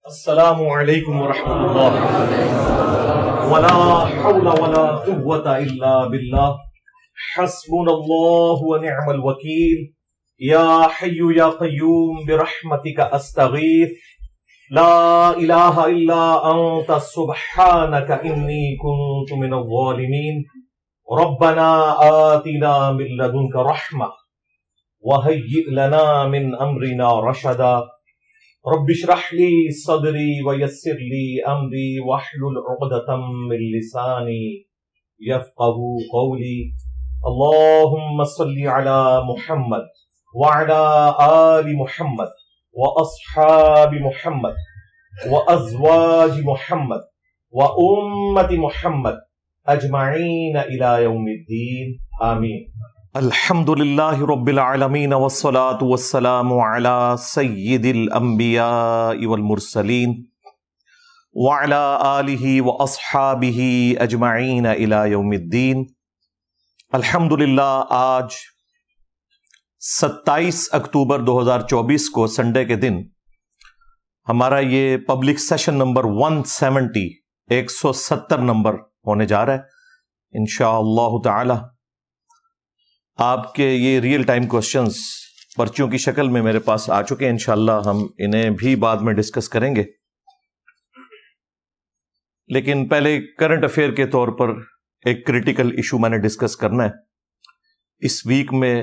السلام علیکم ورحمۃ اللہ ولا حول ولا قوة الا باللہ حسبنا اللہ ونعم الوکیل یا حی یا قیوم برحمتک استغیث لا الہ الا انت سبحانک انی کنت من الظالمین ربنا آتنا من لدنک رحمہ وہیئ لنا من امرنا رشدا رب اشرح لي صدري ويسر لي امري واحلل عقدة من لساني يفقهوا قولي اللهم صل على محمد وعلى آل محمد واصحاب محمد وازواج محمد وامة محمد اجمعين الى يوم الدين آمین۔ الحمد للہ رب العالمین والصلاة والسلام علی سید الانبیاء والمرسلین وعلی آلہ واصحابہ اجمعین الی یوم الدین۔ الحمد للہ آج 27 اکتوبر 2024 کو سنڈے کے دن ہمارا یہ پبلک سیشن نمبر 170 نمبر ہونے جا رہا ہے انشاءاللہ تعالی۔ آپ کے یہ ریئل ٹائم کوسچنز پرچیوں کی شکل میں میرے پاس آ چکے ہیں، انشاءاللہ ہم انہیں بھی بعد میں ڈسکس کریں گے، لیکن پہلے کرنٹ افیئر کے طور پر ایک کریٹیکل ایشو میں نے ڈسکس کرنا ہے۔ اس ویک میں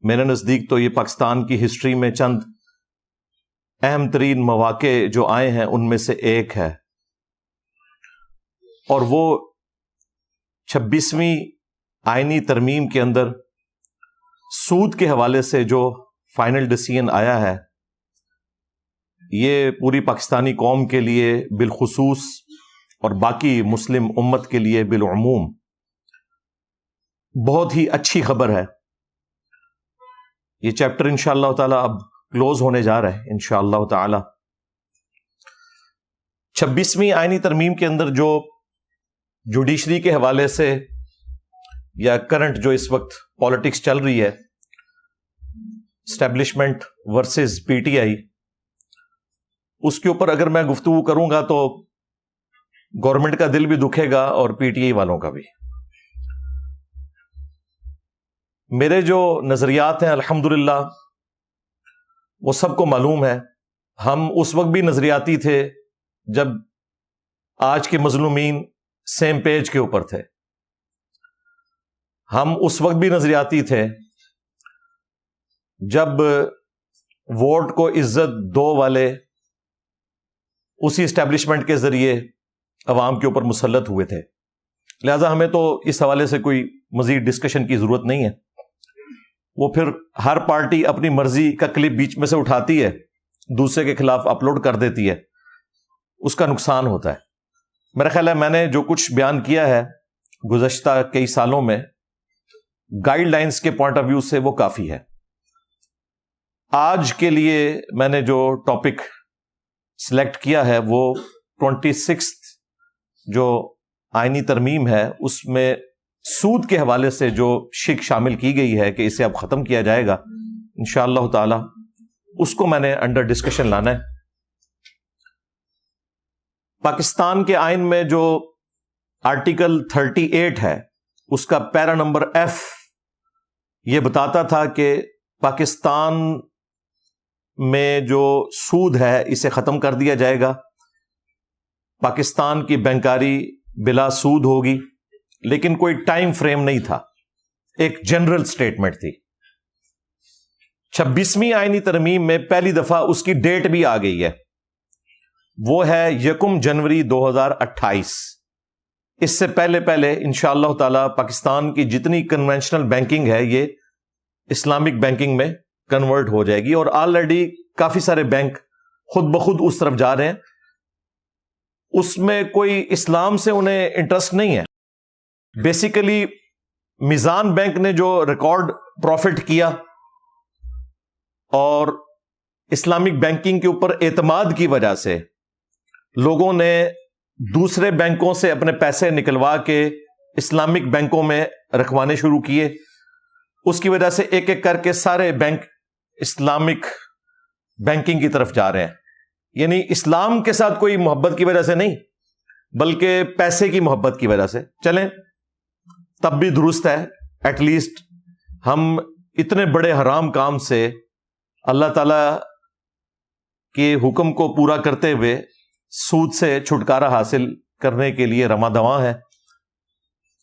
میرے نزدیک تو یہ پاکستان کی ہسٹری میں چند اہم ترین مواقع جو آئے ہیں ان میں سے ایک ہے، اور وہ 26ویں آئینی ترمیم کے اندر سود کے حوالے سے جو فائنل ڈیسیژن آیا ہے، یہ پوری پاکستانی قوم کے لیے بالخصوص اور باقی مسلم امت کے لیے بالعموم بہت ہی اچھی خبر ہے۔ یہ چیپٹر انشاءاللہ تعالی اب کلوز ہونے جا رہا ہے انشاءاللہ تعالی۔ 26ویں آئینی ترمیم کے اندر جو جوڈیشری کے حوالے سے یا کرنٹ جو اس وقت پالیٹکس چل رہی ہے، establishment versus P T I, اس کے اوپر اگر میں گفتگو کروں گا تو گورنمنٹ کا دل بھی دکھے گا اور پی ٹی آئی والوں کا بھی۔ میرے جو نظریات ہیں الحمدللہ وہ سب کو معلوم ہے۔ ہم اس وقت بھی نظریاتی تھے جب آج کے مظلومین سیم پیج کے اوپر تھے، ہم اس وقت بھی نظریاتی تھے جب ووٹ کو عزت دو والے اسی اسٹیبلشمنٹ کے ذریعے عوام کے اوپر مسلط ہوئے تھے۔ لہذا ہمیں تو اس حوالے سے کوئی مزید ڈسکشن کی ضرورت نہیں ہے۔ وہ پھر ہر پارٹی اپنی مرضی کا کلپ بیچ میں سے اٹھاتی ہے، دوسرے کے خلاف اپلوڈ کر دیتی ہے، اس کا نقصان ہوتا ہے۔ میرا خیال ہے میں نے جو کچھ بیان کیا ہے گزشتہ کئی سالوں میں گائیڈ لائنز کے پوائنٹ آف ویو سے وہ کافی ہے۔ آج کے لیے میں نے جو ٹاپک سلیکٹ کیا ہے وہ 26 جو آئینی ترمیم ہے اس میں سود کے حوالے سے جو شک شامل کی گئی ہے کہ اسے اب ختم کیا جائے گا انشاءاللہ تعالی، اس کو میں نے انڈر ڈسکشن لانا ہے۔ پاکستان کے آئین میں جو آرٹیکل 38 ہے اس کا پیرا نمبر F یہ بتاتا تھا کہ پاکستان میں جو سود ہے اسے ختم کر دیا جائے گا، پاکستان کی بینکاری بلا سود ہوگی، لیکن کوئی ٹائم فریم نہیں تھا، ایک جنرل سٹیٹمنٹ تھی۔ 26ویں آئینی ترمیم میں پہلی دفعہ اس کی ڈیٹ بھی آ گئی ہے، وہ ہے 1 جنوری 2028۔ اس سے پہلے انشاءاللہ تعالی پاکستان کی جتنی کنونشنل بینکنگ ہے یہ اسلامک بینکنگ میں کنورٹ ہو جائے گی، اور آلریڈی کافی سارے بینک خود بخود اس طرف جا رہے ہیں۔ اس میں کوئی اسلام سے انہیں انٹرسٹ نہیں ہے۔ بیسیکلی میزان بینک نے جو ریکارڈ پروفٹ کیا اور اسلامک بینکنگ کے اوپر اعتماد کی وجہ سے لوگوں نے دوسرے بینکوں سے اپنے پیسے نکلوا کے اسلامک بینکوں میں رکھوانے شروع کیے، اس کی وجہ سے ایک ایک کر کے سارے بینک اسلامک بینکنگ کی طرف جا رہے ہیں۔ یعنی اسلام کے ساتھ کوئی محبت کی وجہ سے نہیں، بلکہ پیسے کی محبت کی وجہ سے. چلیں تب بھی درست ہے، ایٹ لیسٹ ہم اتنے بڑے حرام کام سے اللہ تعالی کے حکم کو پورا کرتے ہوئے سود سے چھٹکارا حاصل کرنے کے لیے رواں دواں ہے.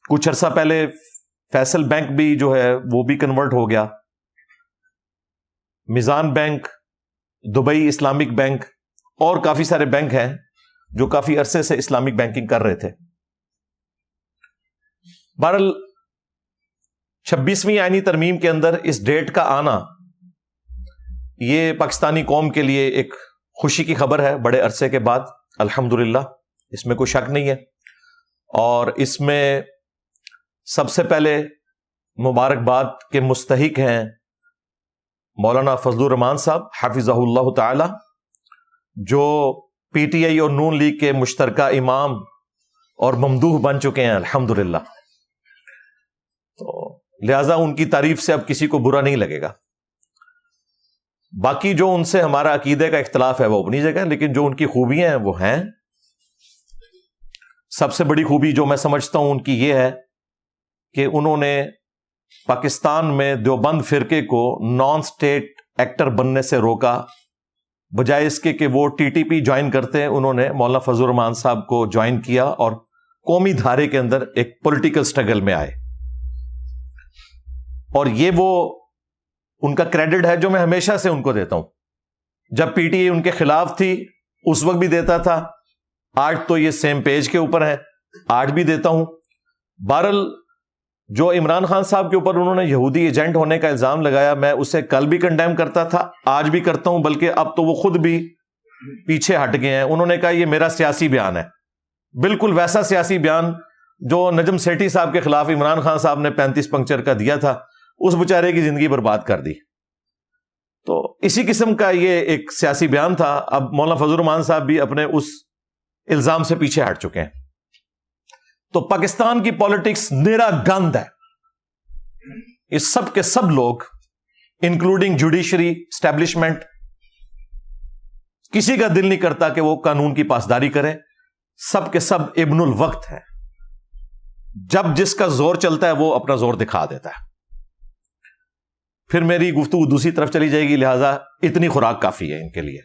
کچھ عرصہ پہلے فیصل بینک بھی جو ہے وہ بھی کنورٹ ہو گیا، میزان بینک، دبئی اسلامک بینک اور کافی سارے بینک ہیں جو کافی عرصے سے اسلامک بینکنگ کر رہے تھے. بہرحال 26ویں آئینی ترمیم کے اندر اس ڈیٹ کا آنا یہ پاکستانی قوم کے لیے ایک خوشی کی خبر ہے بڑے عرصے کے بعد، الحمدللہ، اس میں کوئی شک نہیں ہے. اور اس میں سب سے پہلے مبارکباد کے مستحق ہیں مولانا فضل الرحمان صاحب حفظہ اللہ تعالی، جو پی ٹی آئی اور نون لیگ کے مشترکہ امام اور ممدوح بن چکے ہیں الحمدللہ. تو لہذا ان کی تعریف سے اب کسی کو برا نہیں لگے گا. باقی جو ان سے ہمارا عقیدے کا اختلاف ہے وہ اپنی جگہ، لیکن جو ان کی خوبیاں ہیں وہ ہیں. سب سے بڑی خوبی جو میں سمجھتا ہوں ان کی یہ ہے کہ انہوں نے پاکستان میں دیوبند فرقے کو نان سٹیٹ ایکٹر بننے سے روکا، بجائے اس کے کہ وہ ٹی ٹی پی جوائن کرتے ہیں انہوں نے مولانا فضل الرحمان صاحب کو جوائن کیا اور قومی دھارے کے اندر ایک پولیٹیکل سٹرگل میں آئے. اور یہ وہ ان کا کریڈٹ ہے جو میں ہمیشہ سے ان کو دیتا ہوں. جب پی ٹی آئی ان کے خلاف تھی اس وقت بھی دیتا تھا، آج تو یہ سیم پیج کے اوپر ہے، آج بھی دیتا ہوں. بہرحال جو عمران خان صاحب کے اوپر انہوں نے یہودی ایجنٹ ہونے کا الزام لگایا، میں اسے کل بھی کنڈیم کرتا تھا، آج بھی کرتا ہوں، بلکہ اب تو وہ خود بھی پیچھے ہٹ گئے ہیں. انہوں نے کہا یہ میرا سیاسی بیان ہے، بالکل ویسا سیاسی بیان جو نجم سیٹھی صاحب کے خلاف عمران خان صاحب نے 35 پنکچر کا دیا تھا، اس بیچارے کی زندگی برباد کر دی. تو اسی قسم کا یہ ایک سیاسی بیان تھا. اب مولانا فضل الرحمان صاحب بھی اپنے اس الزام سے پیچھے ہٹ چکے ہیں. تو پاکستان کی پالیٹکس نیرا گند ہے. اس سب کے سب لوگ انکلوڈنگ جوڈیشری اسٹیبلشمنٹ، کسی کا دل نہیں کرتا کہ وہ قانون کی پاسداری کرے. سب کے سب ابن الوقت ہے، جب جس کا زور چلتا ہے وہ اپنا زور دکھا دیتا ہے. پھر میری گفتگو دوسری طرف چلی جائے گی، لہذا اتنی خوراک کافی ہے ان کے لیے.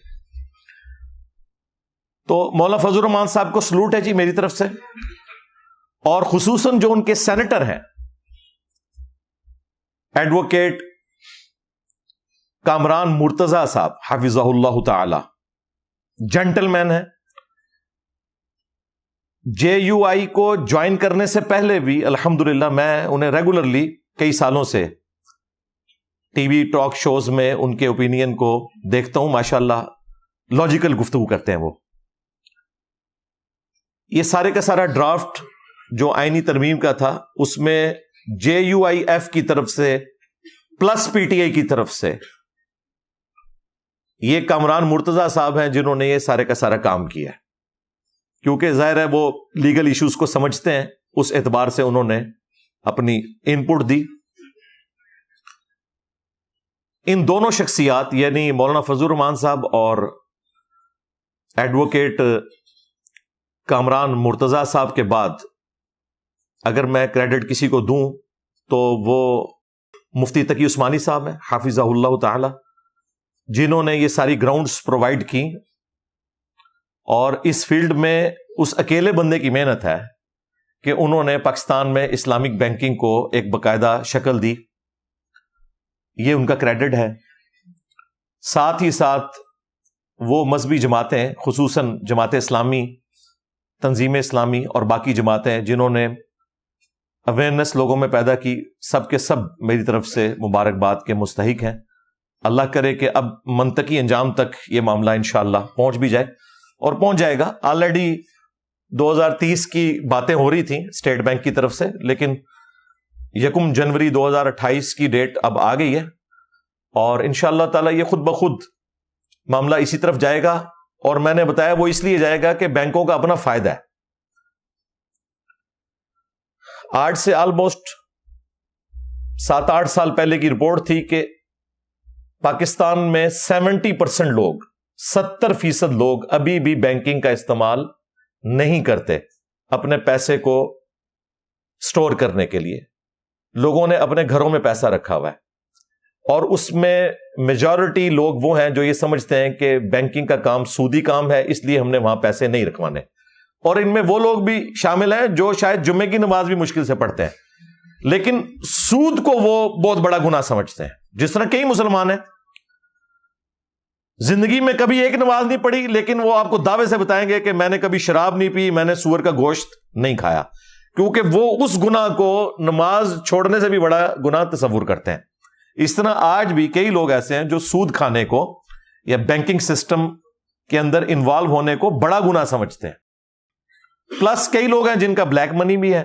تو مولانا فضل الرحمان صاحب کو سلوٹ ہے جی میری طرف سے، اور خصوصاً جو ان کے سینیٹر ہیں ایڈوکیٹ کامران مرتضی صاحب حفظہ اللہ تعالی، جینٹل مین ہے. جے یو آئی کو جوائن کرنے سے پہلے بھی الحمدللہ میں انہیں ریگولرلی کئی سالوں سے ٹی وی ٹاک شوز میں ان کے اوپینین کو دیکھتا ہوں. ماشاءاللہ لاجیکل گفتگو کرتے ہیں وہ. یہ سارے کا سارا ڈرافٹ جو آئینی ترمیم کا تھا اس میں جے یو آئی ایف کی طرف سے پلس پی ٹی آئی کی طرف سے یہ کامران مرتضی صاحب ہیں جنہوں نے یہ سارے کا سارا کام کیا ہے. کیونکہ ظاہر ہے وہ لیگل ایشوز کو سمجھتے ہیں، اس اعتبار سے انہوں نے اپنی ان پٹ دی. ان دونوں شخصیات یعنی مولانا فضل الرحمان صاحب اور ایڈوکیٹ کامران مرتضی صاحب کے بعد اگر میں کریڈٹ کسی کو دوں تو وہ مفتی تقی عثمانی صاحب ہیں حافظہ اللہ تعالی، جنہوں نے یہ ساری گراؤنڈز پرووائڈ کی. اور اس فیلڈ میں اس اکیلے بندے کی محنت ہے کہ انہوں نے پاکستان میں اسلامک بینکنگ کو ایک باقاعدہ شکل دی. یہ ان کا کریڈٹ ہے. ساتھ ہی ساتھ وہ مذہبی جماعتیں، خصوصاً جماعت اسلامی، تنظیم اسلامی اور باقی جماعتیں جنہوں نے اویئرنیس لوگوں میں پیدا کی، سب کے سب میری طرف سے مبارکباد کے مستحق ہیں. اللہ کرے کہ اب منطقی انجام تک یہ معاملہ انشاءاللہ پہنچ بھی جائے، اور پہنچ جائے گا. آلریڈی 2030 کی باتیں ہو رہی تھیں اسٹیٹ بینک کی طرف سے، لیکن 1 جنوری 2028 کی ڈیٹ اب آ گئی ہے، اور انشاءاللہ تعالی یہ خود بخود معاملہ اسی طرف جائے گا. اور میں نے بتایا وہ اس لیے جائے گا کہ بینکوں کا اپنا فائدہ ہے. آج سے آلموسٹ 7-8 سال پہلے کی رپورٹ تھی کہ پاکستان میں 70% لوگ 70% لوگ ابھی بھی بینکنگ کا استعمال نہیں کرتے اپنے پیسے کو سٹور کرنے کے لیے. لوگوں نے اپنے گھروں میں پیسہ رکھا ہوا ہے, اور اس میں میجورٹی لوگ وہ ہیں جو یہ سمجھتے ہیں کہ بینکنگ کا کام سودی کام ہے, اس لیے ہم نے وہاں پیسے نہیں رکھوانے. اور ان میں وہ لوگ بھی شامل ہیں جو شاید جمعے کی نماز بھی مشکل سے پڑھتے ہیں, لیکن سود کو وہ بہت بڑا گناہ سمجھتے ہیں. جس طرح کئی مسلمان ہیں زندگی میں کبھی ایک نماز نہیں پڑھی, لیکن وہ آپ کو دعوے سے بتائیں گے کہ میں نے کبھی شراب نہیں پی, میں نے سور کا گوشت نہیں کھایا, کیونکہ وہ اس گناہ کو نماز چھوڑنے سے بھی بڑا گناہ تصور کرتے ہیں. اس طرح آج بھی کئی لوگ ایسے ہیں جو سود کھانے کو یا بینکنگ سسٹم کے اندر انوالو ہونے کو بڑا گناہ سمجھتے ہیں. پلس کئی لوگ ہیں جن کا بلیک منی بھی ہے,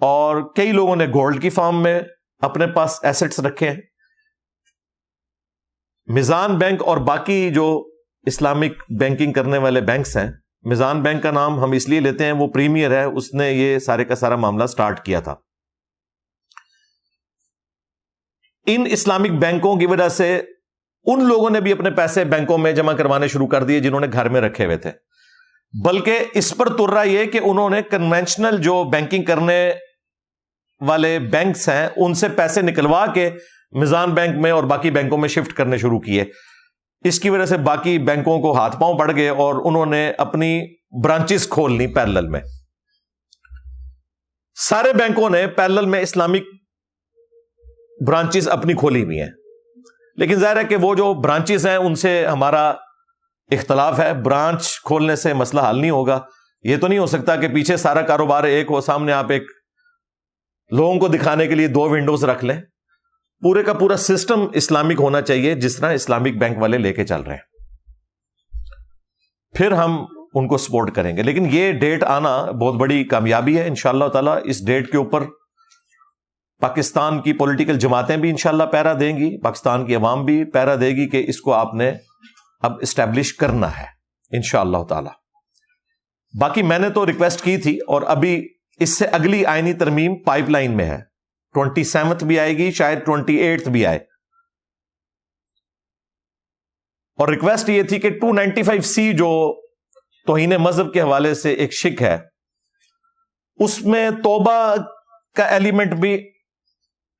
اور کئی لوگوں نے گولڈ کی فارم میں اپنے پاس ایسٹس رکھے ہیں. میزان بینک اور باقی جو اسلامک بینکنگ کرنے والے بینکس ہیں, میزان بینک کا نام ہم اس لیے لیتے ہیں, وہ پریمیئر ہے, اس نے یہ سارے کا سارا معاملہ سٹارٹ کیا تھا. ان اسلامک بینکوں کی وجہ سے ان لوگوں نے بھی اپنے پیسے بینکوں میں جمع کروانے شروع کر دیے جنہوں نے گھر میں رکھے ہوئے تھے, بلکہ اس پر تر رہا یہ کہ انہوں نے کنونشنل جو بینکنگ کرنے والے بینکس ہیں ان سے پیسے نکلوا کے میزان بینک میں اور باقی بینکوں میں شفٹ کرنے شروع کیے. اس کی وجہ سے باقی بینکوں کو ہاتھ پاؤں پڑ گئے اور انہوں نے اپنی برانچز کھولنی پیرلل میں. سارے بینکوں نے پیرلل میں اسلامک برانچز اپنی کھولی ہوئی ہیں, لیکن ظاہر ہے کہ وہ جو برانچز ہیں ان سے ہمارا اختلاف ہے. برانچ کھولنے سے مسئلہ حل نہیں ہوگا. یہ تو نہیں ہو سکتا کہ پیچھے سارا کاروبار ایک ہو, سامنے آپ ایک لوگوں کو دکھانے کے لیے 2 ونڈوز رکھ لیں. پورے کا پورا سسٹم اسلامک ہونا چاہیے جس طرح اسلامک بینک والے لے کے چل رہے ہیں, پھر ہم ان کو سپورٹ کریں گے. لیکن یہ ڈیٹ آنا بہت بڑی کامیابی ہے انشاءاللہ تعالی. اس ڈیٹ کے اوپر پاکستان کی پولیٹیکل جماعتیں بھی انشاءاللہ پیرا دیں گی, پاکستان کی عوام بھی پیرا دے گی کہ اس کو آپ نے اب اسٹیبلش کرنا ہے انشاءاللہ تعالی. باقی میں نے تو ریکویسٹ کی تھی, اور ابھی اس سے اگلی آئینی ترمیم پائپ لائن میں ہے. 27 بھی آئے گی, شاید 28 بھی آئے. اور ریکویسٹ یہ تھی کہ 295C جو توہین مذہب کے حوالے سے ایک شک ہے, اس میں توبہ کا ایلیمنٹ بھی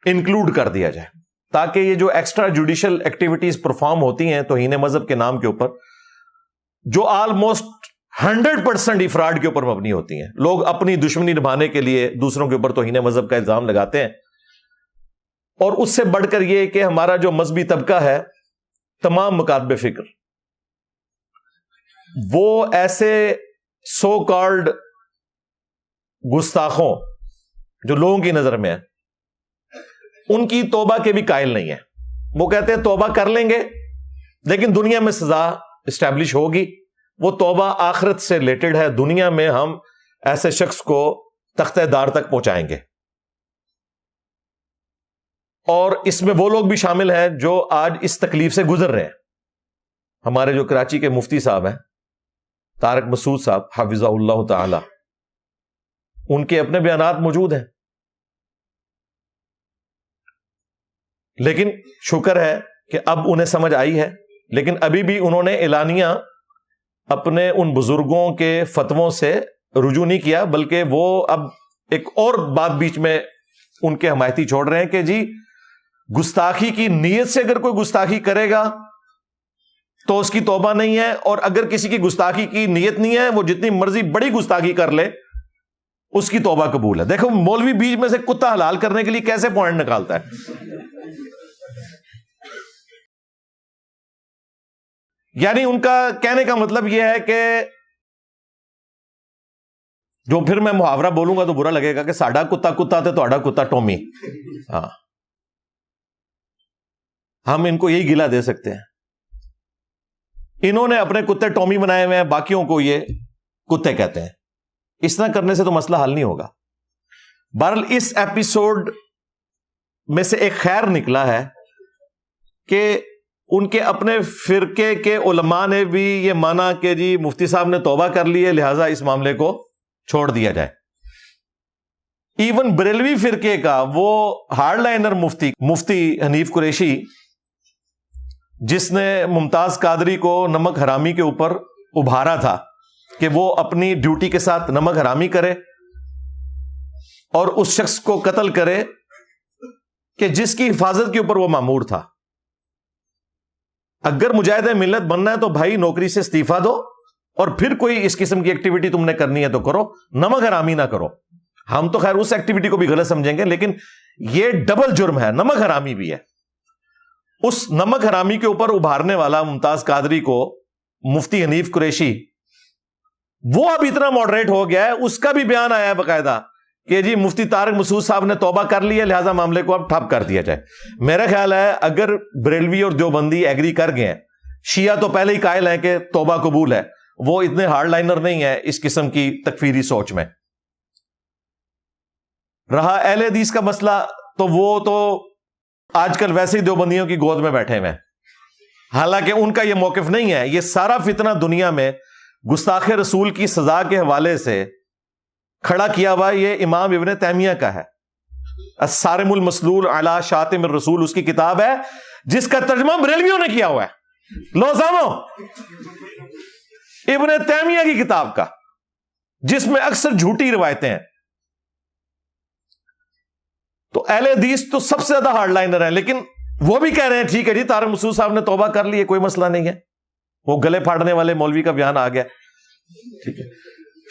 انکلوڈ کر دیا جائے, تاکہ یہ جو ایکسٹرا جوڈیشل ایکٹیویٹیز پرفارم ہوتی ہیں توہین مذہب کے نام کے اوپر, جو آلموسٹ 100% افراد کے اوپر مبنی ہوتی ہیں. لوگ اپنی دشمنی نبھانے کے لیے دوسروں کے اوپر توہین مذہب کا الزام لگاتے ہیں, اور اس سے بڑھ کر یہ کہ ہمارا جو مذہبی طبقہ ہے, تمام مکاتب فکر, وہ ایسے سو کالڈ گستاخوں جو لوگوں کی نظر میں ہیں, ان کی توبہ کے بھی قائل نہیں ہے. وہ کہتے ہیں توبہ کر لیں گے لیکن دنیا میں سزا اسٹیبلش ہوگی. وہ توبہ آخرت سے ریلیٹڈ ہے, دنیا میں ہم ایسے شخص کو تختہ دار تک پہنچائیں گے. اور اس میں وہ لوگ بھی شامل ہیں جو آج اس تکلیف سے گزر رہے ہیں. ہمارے جو کراچی کے مفتی صاحب ہیں طارق مسعود صاحب حفظہ اللہ تعالی, ان کے اپنے بیانات موجود ہیں. لیکن شکر ہے کہ اب انہیں سمجھ آئی ہے, لیکن ابھی بھی انہوں نے اعلانیہ اپنے ان بزرگوں کے فتووں سے رجوع نہیں کیا, بلکہ وہ اب ایک اور بات بیچ میں ان کے حمایتی چھوڑ رہے ہیں کہ جی گستاخی کی نیت سے اگر کوئی گستاخی کرے گا تو اس کی توبہ نہیں ہے, اور اگر کسی کی گستاخی کی نیت نہیں ہے, وہ جتنی مرضی بڑی گستاخی کر لے اس کی توبہ قبول ہے. دیکھو مولوی بیچ میں سے کتا حلال کرنے کے لیے کیسے پوائنٹ نکالتا ہے. یعنی ان کا کہنے کا مطلب یہ ہے کہ جو پھر میں محاورہ بولوں گا تو برا لگے گا کہ ساڈا کتا کتا تے تہاڈا کتا ٹومی. ہاں, ہم ان کو یہی گلہ دے سکتے ہیں. انہوں نے اپنے کتے ٹومی بنائے ہوئے ہیں, باقیوں کو یہ کتے کہتے ہیں. اس طرح کرنے سے تو مسئلہ حل نہیں ہوگا. بہرحال اس ایپیسوڈ میں سے ایک خیر نکلا ہے کہ ان کے اپنے فرقے کے علماء نے بھی یہ مانا کہ جی مفتی صاحب نے توبہ کر لی ہے, لہذا اس معاملے کو چھوڑ دیا جائے. ایون بریلوی فرقے کا وہ ہارڈ لائنر مفتی حنیف قریشی, جس نے ممتاز قادری کو نمک حرامی کے اوپر ابھارا تھا کہ وہ اپنی ڈیوٹی کے ساتھ نمک حرامی کرے اور اس شخص کو قتل کرے کہ جس کی حفاظت کے اوپر وہ مامور تھا. اگر مجاہد ملت بننا ہے تو بھائی نوکری سے استعفیٰ دو اور پھر کوئی اس قسم کی ایکٹیویٹی تم نے کرنی ہے تو کرو, نمک حرامی نہ کرو. ہم تو خیر اس ایکٹیویٹی کو بھی غلط سمجھیں گے, لیکن یہ ڈبل جرم ہے, نمک حرامی بھی ہے. اس نمک حرامی کے اوپر ابھارنے والا ممتاز قادری کو مفتی حنیف قریشی, وہ اب اتنا ماڈریٹ ہو گیا ہے, اس کا بھی بیان آیا ہے باقاعدہ کہ جی مفتی طارق مسعود صاحب نے توبہ کر لی ہے, لہذا معاملے کو اب ٹھپ کر دیا جائے. میرا خیال ہے اگر بریلوی اور دیوبندی ایگری کر گئے ہیں, شیعہ تو پہلے ہی قائل ہیں کہ توبہ قبول ہے, وہ اتنے ہارڈ لائنر نہیں ہے اس قسم کی تکفیری سوچ میں. رہا اہل حدیث کا مسئلہ, تو وہ تو آج کل ویسے ہی دیوبندیوں کی گود میں بیٹھے ہوئے ہیں, حالانکہ ان کا یہ موقف نہیں ہے. یہ سارا فتنہ دنیا میں گستاخ رسول کی سزا کے حوالے سے کھڑا کیا ہوا یہ امام ابن تیمیہ کا ہے. الصارم المسلول علی شاتم الرسول اس کی کتاب ہے, جس کا ترجمہ بریلویوں نے کیا ہوا ہے. لو سامو, ابن تیمیہ کی کتاب کا, جس میں اکثر جھوٹی روایتیں ہیں. تو اہل حدیث تو سب سے زیادہ ہارڈ لائنر ہیں, لیکن وہ بھی کہہ رہے ہیں ٹھیک ہے جی طارق مسعود صاحب نے توبہ کر لی ہے, کوئی مسئلہ نہیں ہے. وہ گلے پھاڑنے والے مولوی کا بیان آ گیا. ٹھیک ہے,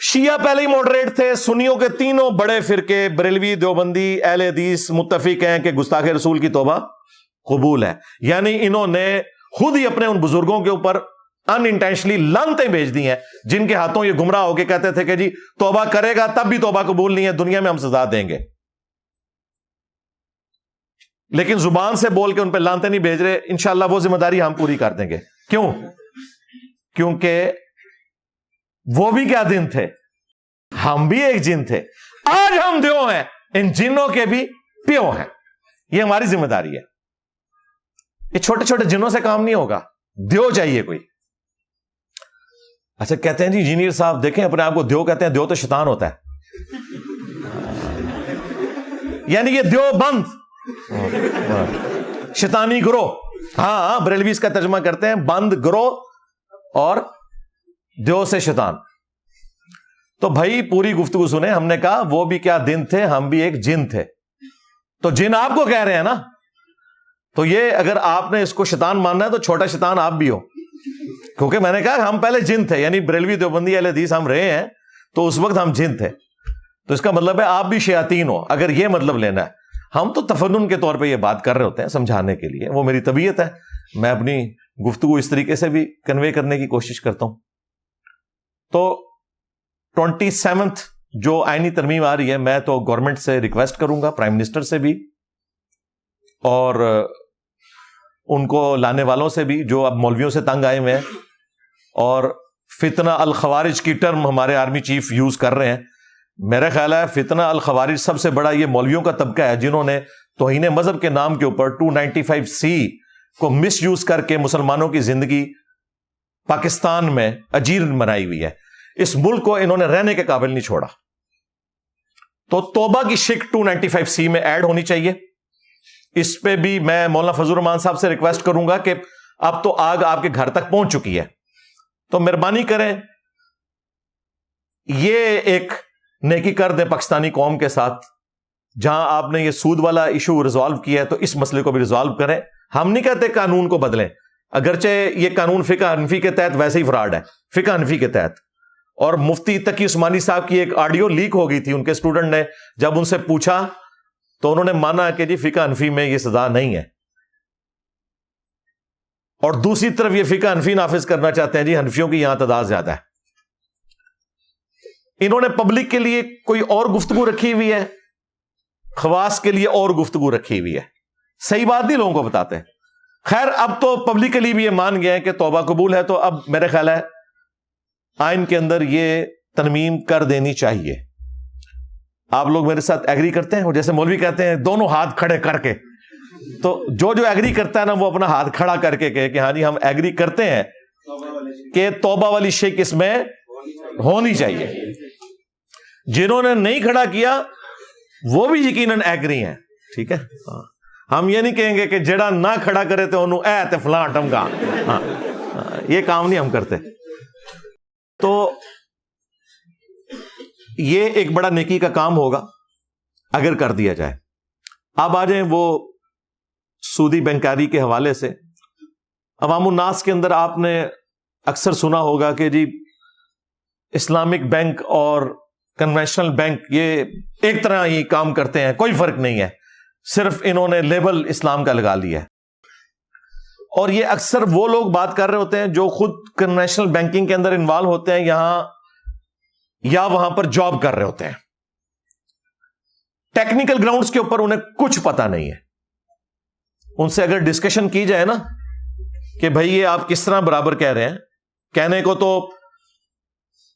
شیعہ پہلے ہی ماڈریٹ تھے, سنیوں کے تینوں بڑے فرقے بریلوی دیوبندی اہل حدیث متفق ہیں کہ گستاخ رسول کی توبہ قبول ہے. یعنی انہوں نے خود ہی اپنے ان بزرگوں کے اوپر ان انٹینشنلی لعنتیں بھیج دی ہیں, جن کے ہاتھوں یہ گمراہ ہو کے کہتے تھے کہ جی توبہ کرے گا تب بھی توبہ قبول نہیں ہے, دنیا میں ہم سزا دیں گے. لیکن زبان سے بول کے ان پہ لعنتیں نہیں بھیج رہے. انشاءاللہ وہ ذمہ داری ہم پوری کر دیں گے. کیوں؟ کیونکہ وہ بھی کیا دن تھے, ہم بھی ایک جن تھے. آج ہم دیو ہیں, ان جنوں کے بھی پیو ہیں. یہ ہماری ذمہ داری ہے. یہ چھوٹے چھوٹے جنوں سے کام نہیں ہوگا, دیو چاہیے کوئی. اچھا کہتے ہیں جی انجینئر صاحب دیکھیں اپنے آپ کو دیو کہتے ہیں, دیو تو شیطان ہوتا ہے. یعنی یہ دیو بند شیطانی گروہ. ہاں بریلوی اس کا ترجمہ کرتے ہیں بند گروہ اور دیو سے شیطان. تو بھائی پوری گفتگو سنیں. ہم نے کہا وہ بھی کیا دن تھے, ہم بھی ایک جن تھے. تو جن آپ کو کہہ رہے ہیں نا, تو یہ اگر آپ نے اس کو شیطان ماننا ہے تو چھوٹا شیطان آپ بھی ہو, کیونکہ میں نے کہا ہم پہلے جن تھے. یعنی بریلوی دیوبندی اہل حدیث ہم رہے ہیں, تو اس وقت ہم جن تھے. تو اس کا مطلب ہے آپ بھی شیاطین ہو, اگر یہ مطلب لینا ہے. ہم تو تفنن کے طور پہ یہ بات کر رہے ہوتے ہیں سمجھانے کے لیے, وہ میری طبیعت ہے, میں اپنی گفتگو اس طریقے سے بھی کنوے کرنے کی کوشش کرتا ہوں. تو 27 جو آئینی ترمیم آ رہی ہے, میں تو گورنمنٹ سے ریکویسٹ کروں گا, پرائم منسٹر سے بھی اور ان کو لانے والوں سے بھی جو اب مولویوں سے تنگ آئے ہوئے ہیں, اور فتنہ الخوارج کی ٹرم ہمارے آرمی چیف یوز کر رہے ہیں. میرا خیال ہے فتنہ الخوارج سب سے بڑا یہ مولویوں کا طبقہ ہے, جنہوں نے توہین مذہب کے نام کے اوپر 295C کو مس یوز کر کے مسلمانوں کی زندگی پاکستان میں اجیر بنائی ہوئی ہے. اس ملک کو انہوں نے رہنے کے قابل نہیں چھوڑا. تو توبہ کی شک 295C میں ایڈ ہونی چاہیے. اس پہ بھی میں مولانا فضل الرحمان صاحب سے ریکویسٹ کروں گا کہ اب تو آگ آپ کے گھر تک پہنچ چکی ہے, تو مہربانی کریں یہ ایک نیکی کر دیں پاکستانی قوم کے ساتھ. جہاں آپ نے یہ سود والا ایشو ریزالو کیا ہے تو اس مسئلے کو بھی ریزالو کریں. ہم نہیں کہتے قانون کو بدلیں, اگرچہ یہ قانون فقہ حنفی کے تحت ویسے ہی فراڈ ہے, فقہ حنفی کے تحت. اور مفتی تقی عثمانی صاحب کی ایک آڈیو لیک ہو گئی تھی, ان کے اسٹوڈنٹ نے جب ان سے پوچھا تو انہوں نے مانا کہ جی فقہ حنفی میں یہ سزا نہیں ہے, اور دوسری طرف یہ فقہ حنفی نافذ کرنا چاہتے ہیں جی حنفیوں کی یہاں تعداد زیادہ ہے. انہوں نے پبلک کے لیے کوئی اور گفتگو رکھی ہوئی ہے, خواص کے لیے اور گفتگو رکھی ہوئی ہے. صحیح بات نہیں لوگوں کو بتاتے. خیر اب تو پبلکلی بھی یہ مان گئے ہیں کہ توبہ قبول ہے, تو اب میرے خیال ہے آئین کے اندر یہ ترمیم کر دینی چاہیے. آپ لوگ میرے ساتھ ایگری کرتے ہیں؟ اور جیسے مولوی کہتے ہیں دونوں ہاتھ کھڑے کر کے, تو جو ایگری کرتا ہے نا وہ اپنا ہاتھ کھڑا کر کے کہے کہ ہاں جی ہم ایگری کرتے ہیں کہ توبہ والی شک اس میں ہونی چاہیے. جنہوں نے نہیں کھڑا کیا وہ بھی یقیناً ایگری ہیں. ٹھیک ہے, ہم یہ نہیں کہیں گے کہ جڑا نہ کھڑا کرے تو انہوں اے تے فلاں ٹمکا، یہ کام نہیں ہم کرتے. تو یہ ایک بڑا نیکی کا کام ہوگا اگر کر دیا جائے. اب آ جائیں وہ سودی بینکاری کے حوالے سے. عوام الناس کے اندر آپ نے اکثر سنا ہوگا کہ جی اسلامک بینک اور کنونشنل بینک یہ ایک طرح ہی کام کرتے ہیں، کوئی فرق نہیں ہے، صرف انہوں نے لیبل اسلام کا لگا لیا ہے. اور یہ اکثر وہ لوگ بات کر رہے ہوتے ہیں جو خود کنونشنل بینکنگ کے اندر انوالو ہوتے ہیں یہاں یا وہاں پر جاب کر رہے ہوتے ہیں. ٹیکنیکل گراؤنڈز کے اوپر انہیں کچھ پتا نہیں ہے. ان سے اگر ڈسکشن کی جائے نا کہ بھائی یہ آپ کس طرح برابر کہہ رہے ہیں، کہنے کو تو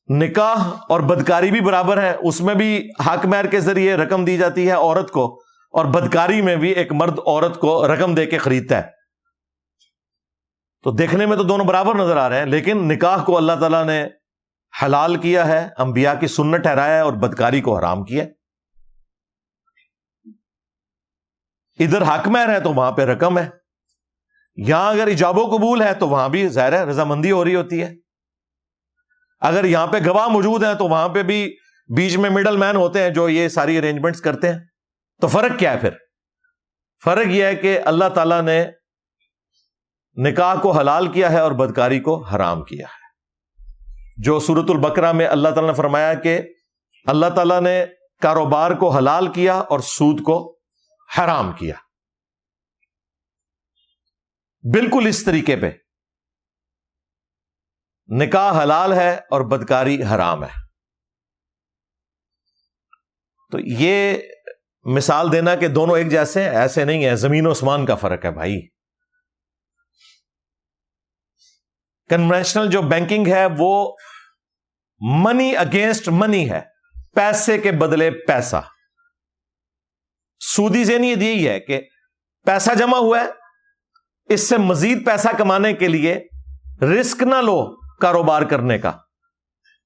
نکاح اور بدکاری بھی برابر ہے، اس میں بھی حق مہر کے ذریعے رقم دی جاتی ہے عورت کو، اور بدکاری میں بھی ایک مرد عورت کو رقم دے کے خریدتا ہے. تو دیکھنے میں تو دونوں برابر نظر آ رہے ہیں، لیکن نکاح کو اللہ تعالیٰ نے حلال کیا ہے، انبیاء کی سنت ٹھہرایا ہے، اور بدکاری کو حرام کیا ہے. ادھر حق مہر ہے تو وہاں پہ رقم ہے، یہاں اگر ایجاب و قبول ہے تو وہاں بھی ظاہر ہے رضامندی ہو رہی ہوتی ہے. اگر یہاں پہ گواہ موجود ہیں تو وہاں پہ بھی بیچ میں مڈل مین ہوتے ہیں جو یہ ساری ارینجمنٹس کرتے ہیں. تو فرق کیا ہے پھر؟ فرق یہ ہے کہ اللہ تعالیٰ نے نکاح کو حلال کیا ہے اور بدکاری کو حرام کیا ہے. جو سورۃ البقرہ میں اللہ تعالیٰ نے فرمایا کہ اللہ تعالیٰ نے کاروبار کو حلال کیا اور سود کو حرام کیا، بالکل اس طریقے پہ نکاح حلال ہے اور بدکاری حرام ہے. تو یہ مثال دینا کہ دونوں ایک جیسے ہیں، ایسے نہیں ہے، زمین و آسمان کا فرق ہے بھائی. کنونشنل جو بینکنگ ہے وہ منی اگینسٹ منی ہے، پیسے کے بدلے پیسہ. سودی ذہنیت یہی ہے کہ پیسہ جمع ہوا ہے، اس سے مزید پیسہ کمانے کے لیے رسک نہ لو کاروبار کرنے کا،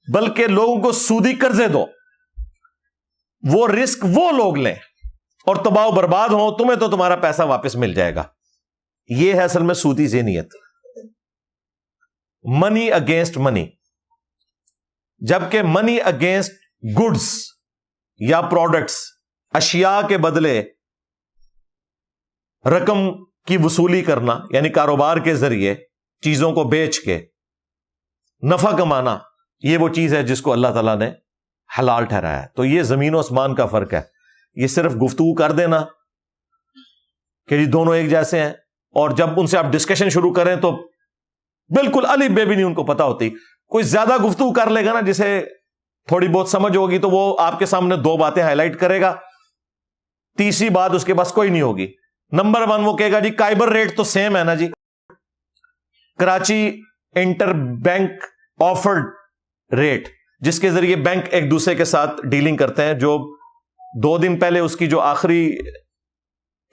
بلکہ لوگوں کو سودی قرضے دو، وہ رسک وہ لوگ لیں اور تباہ و برباد ہوں، تمہیں تو تمہارا پیسہ واپس مل جائے گا. یہ ہے اصل میں سودی ذہنیت، منی اگینسٹ منی. جبکہ منی اگینسٹ گڈس یا پروڈکٹس، اشیاء کے بدلے رقم کی وصولی کرنا، یعنی کاروبار کے ذریعے چیزوں کو بیچ کے نفع کمانا، یہ وہ چیز ہے جس کو اللہ تعالیٰ نے حلال ٹھہرایا ہے. تو یہ زمین و آسمان کا فرق ہے. یہ صرف گفتگو کر دینا کہ جی دونوں ایک جیسے ہیں، اور جب ان سے آپ ڈسکشن شروع کریں تو بالکل الف بے بھی نہیں ان کو پتا ہوتی. کوئی زیادہ گفتگو کر لے گا نا، جسے تھوڑی بہت سمجھ ہوگی، تو وہ آپ کے سامنے دو باتیں ہائی لائٹ کرے گا، تیسری بات اس کے پاس کوئی نہیں ہوگی. نمبر 1 وہ کہے گا جی کائبر ریٹ تو سیم ہے نا جی، Karachi interbank offered rate, جس کے ذریعے بینک ایک دوسرے کے ساتھ ڈیلنگ کرتے ہیں، جو 2 دن پہلے اس کی جو آخری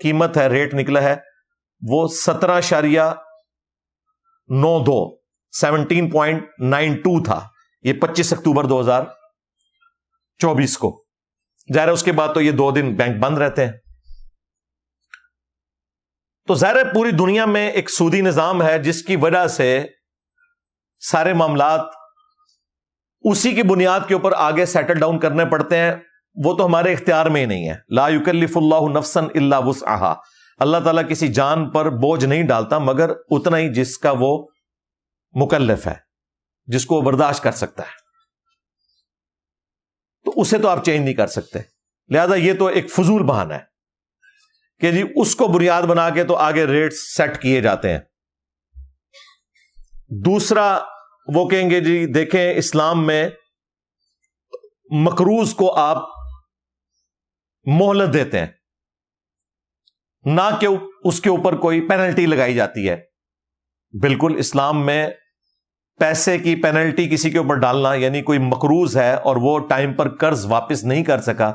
قیمت ہے، ریٹ نکلا ہے، وہ 17.92 تھا. یہ 25 اکتوبر 2024 کو. ظاہر ہے اس کے بعد تو یہ 2 دن بینک بند رہتے ہیں. تو ظاہر ہے پوری دنیا میں ایک سودی نظام ہے جس کی وجہ سے سارے معاملات اسی کی بنیاد کے اوپر آگے سیٹل ڈاؤن کرنے پڑتے ہیں. وہ تو ہمارے اختیار میں ہی نہیں ہے. لا یکلف اللہ نفسا الا وسعها. اللہ تعالیٰ کسی جان پر بوجھ نہیں ڈالتا مگر اتنا ہی جس کا وہ مکلف ہے، جس کو وہ برداشت کر سکتا ہے. تو اسے تو آپ چینج نہیں کر سکتے. لہذا یہ تو ایک فضول بہانہ ہے کہ جی اس کو بنیاد بنا کے تو آگے ریٹ سیٹ کیے جاتے ہیں. دوسرا وہ کہیں گے جی دیکھیں اسلام میں مقروض کو آپ مہلت دیتے ہیں، نہ کہ اس کے اوپر کوئی پینلٹی لگائی جاتی ہے. بالکل اسلام میں پیسے کی پینلٹی کسی کے اوپر ڈالنا، یعنی کوئی مقروض ہے اور وہ ٹائم پر قرض واپس نہیں کر سکا،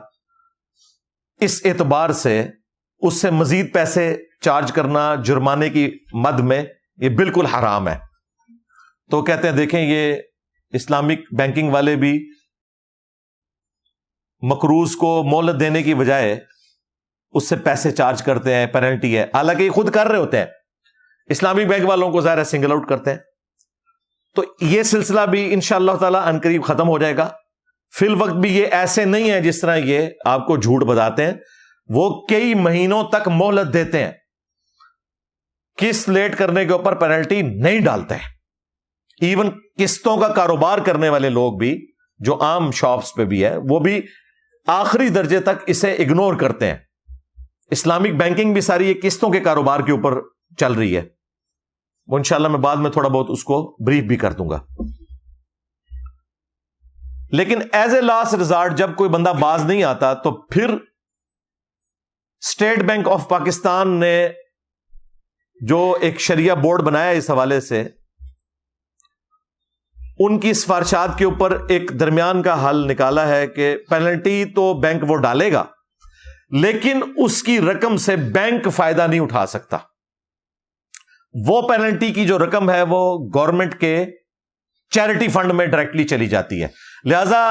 اس اعتبار سے اس سے مزید پیسے چارج کرنا جرمانے کی مد میں یہ بالکل حرام ہے. تو کہتے ہیں دیکھیں یہ اسلامک بینکنگ والے بھی مقروض کو مہلت دینے کی بجائے اس سے پیسے چارج کرتے ہیں، پینلٹی ہے، حالانکہ یہ خود کر رہے ہوتے ہیں، اسلامک بینک والوں کو ظاہر ہے سنگل آؤٹ کرتے ہیں. تو یہ سلسلہ بھی انشاءاللہ تعالی عنقریب ختم ہو جائے گا. فی الوقت بھی یہ ایسے نہیں ہے جس طرح یہ آپ کو جھوٹ بتاتے ہیں، وہ کئی مہینوں تک مہلت دیتے ہیں، قسط لیٹ کرنے کے اوپر پینلٹی نہیں ڈالتے ہیں. ایون قسطوں کا کاروبار کرنے والے لوگ بھی جو عام شاپس پہ بھی ہے وہ بھی آخری درجے تک اسے اگنور کرتے ہیں. اسلامک بینکنگ بھی ساری یہ قسطوں کے کاروبار کے اوپر چل رہی ہے. وہ انشاءاللہ میں بعد میں تھوڑا بہت اس کو بریف بھی کر دوں گا. لیکن ایز اے لاسٹ ریزارٹ جب کوئی بندہ باز نہیں آتا تو پھر اسٹیٹ بینک آف پاکستان نے جو ایک شریعہ بورڈ بنایا اس حوالے سے، ان کی سفارشات کے اوپر ایک درمیان کا حل نکالا ہے کہ پینلٹی تو بینک وہ ڈالے گا، لیکن اس کی رقم سے بینک فائدہ نہیں اٹھا سکتا. وہ پینلٹی کی جو رقم ہے وہ گورنمنٹ کے چیریٹی فنڈ میں ڈائریکٹلی چلی جاتی ہے. لہذا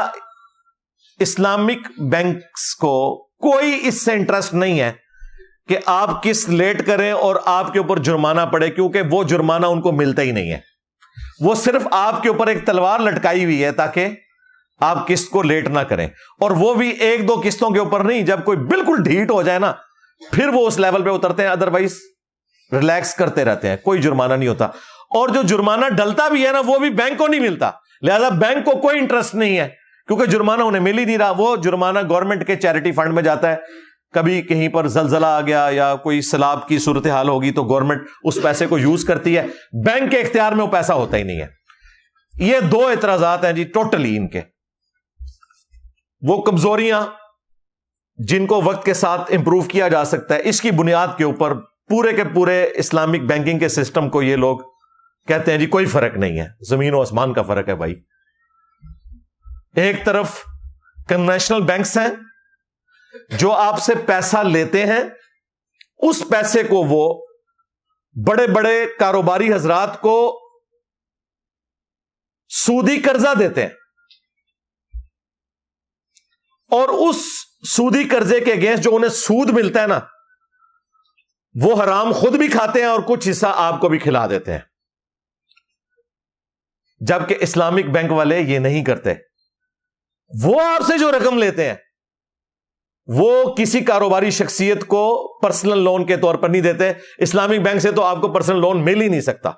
اسلامک بینکس کو کوئی اس سے انٹرسٹ نہیں ہے کہ آپ قسط لیٹ کریں اور آپ کے اوپر جرمانہ پڑے، کیونکہ وہ جرمانہ ان کو ملتا ہی نہیں ہے. وہ صرف آپ کے اوپر ایک تلوار لٹکائی ہوئی ہے تاکہ آپ قسط کو لیٹ نہ کریں، اور وہ بھی ایک دو قسطوں کے اوپر نہیں. جب کوئی بالکل ڈھیٹ ہو جائے نا پھر وہ اس لیول پہ اترتے ہیں، ادروائز ریلیکس کرتے رہتے ہیں، کوئی جرمانہ نہیں ہوتا. اور جو جرمانہ ڈلتا بھی ہے نا وہ بھی بینک کو نہیں ملتا. لہذا بینک کو کوئی انٹرسٹ نہیں ہے کیونکہ جرمانہ انہیں مل ہی نہیں رہا. وہ جرمانہ گورنمنٹ کے چیریٹی فنڈ میں جاتا ہے. کبھی کہیں پر زلزلہ آ گیا یا کوئی سیلاب کی صورتحال ہوگی تو گورنمنٹ اس پیسے کو یوز کرتی ہے، بینک کے اختیار میں وہ پیسہ ہوتا ہی نہیں ہے. یہ دو اعتراضات ہیں جی ٹوٹلی ان کے. وہ کمزوریاں جن کو وقت کے ساتھ امپروو کیا جا سکتا ہے، اس کی بنیاد کے اوپر پورے کے پورے اسلامک بینکنگ کے سسٹم کو یہ لوگ کہتے ہیں جی کوئی فرق نہیں ہے، زمین و آسمان کا فرق ہے بھائی. ایک طرف کنونشنل بینکس ہیں جو آپ سے پیسہ لیتے ہیں، اس پیسے کو وہ بڑے بڑے کاروباری حضرات کو سودی قرضہ دیتے ہیں، اور اس سودی قرضے کے اگینسٹ جو انہیں سود ملتا ہے نا وہ حرام خود بھی کھاتے ہیں اور کچھ حصہ آپ کو بھی کھلا دیتے ہیں. جبکہ اسلامک بینک والے یہ نہیں کرتے. وہ آپ سے جو رقم لیتے ہیں وہ کسی کاروباری شخصیت کو پرسنل لون کے طور پر نہیں دیتے. اسلامک بینک سے تو آپ کو پرسنل لون مل ہی نہیں سکتا.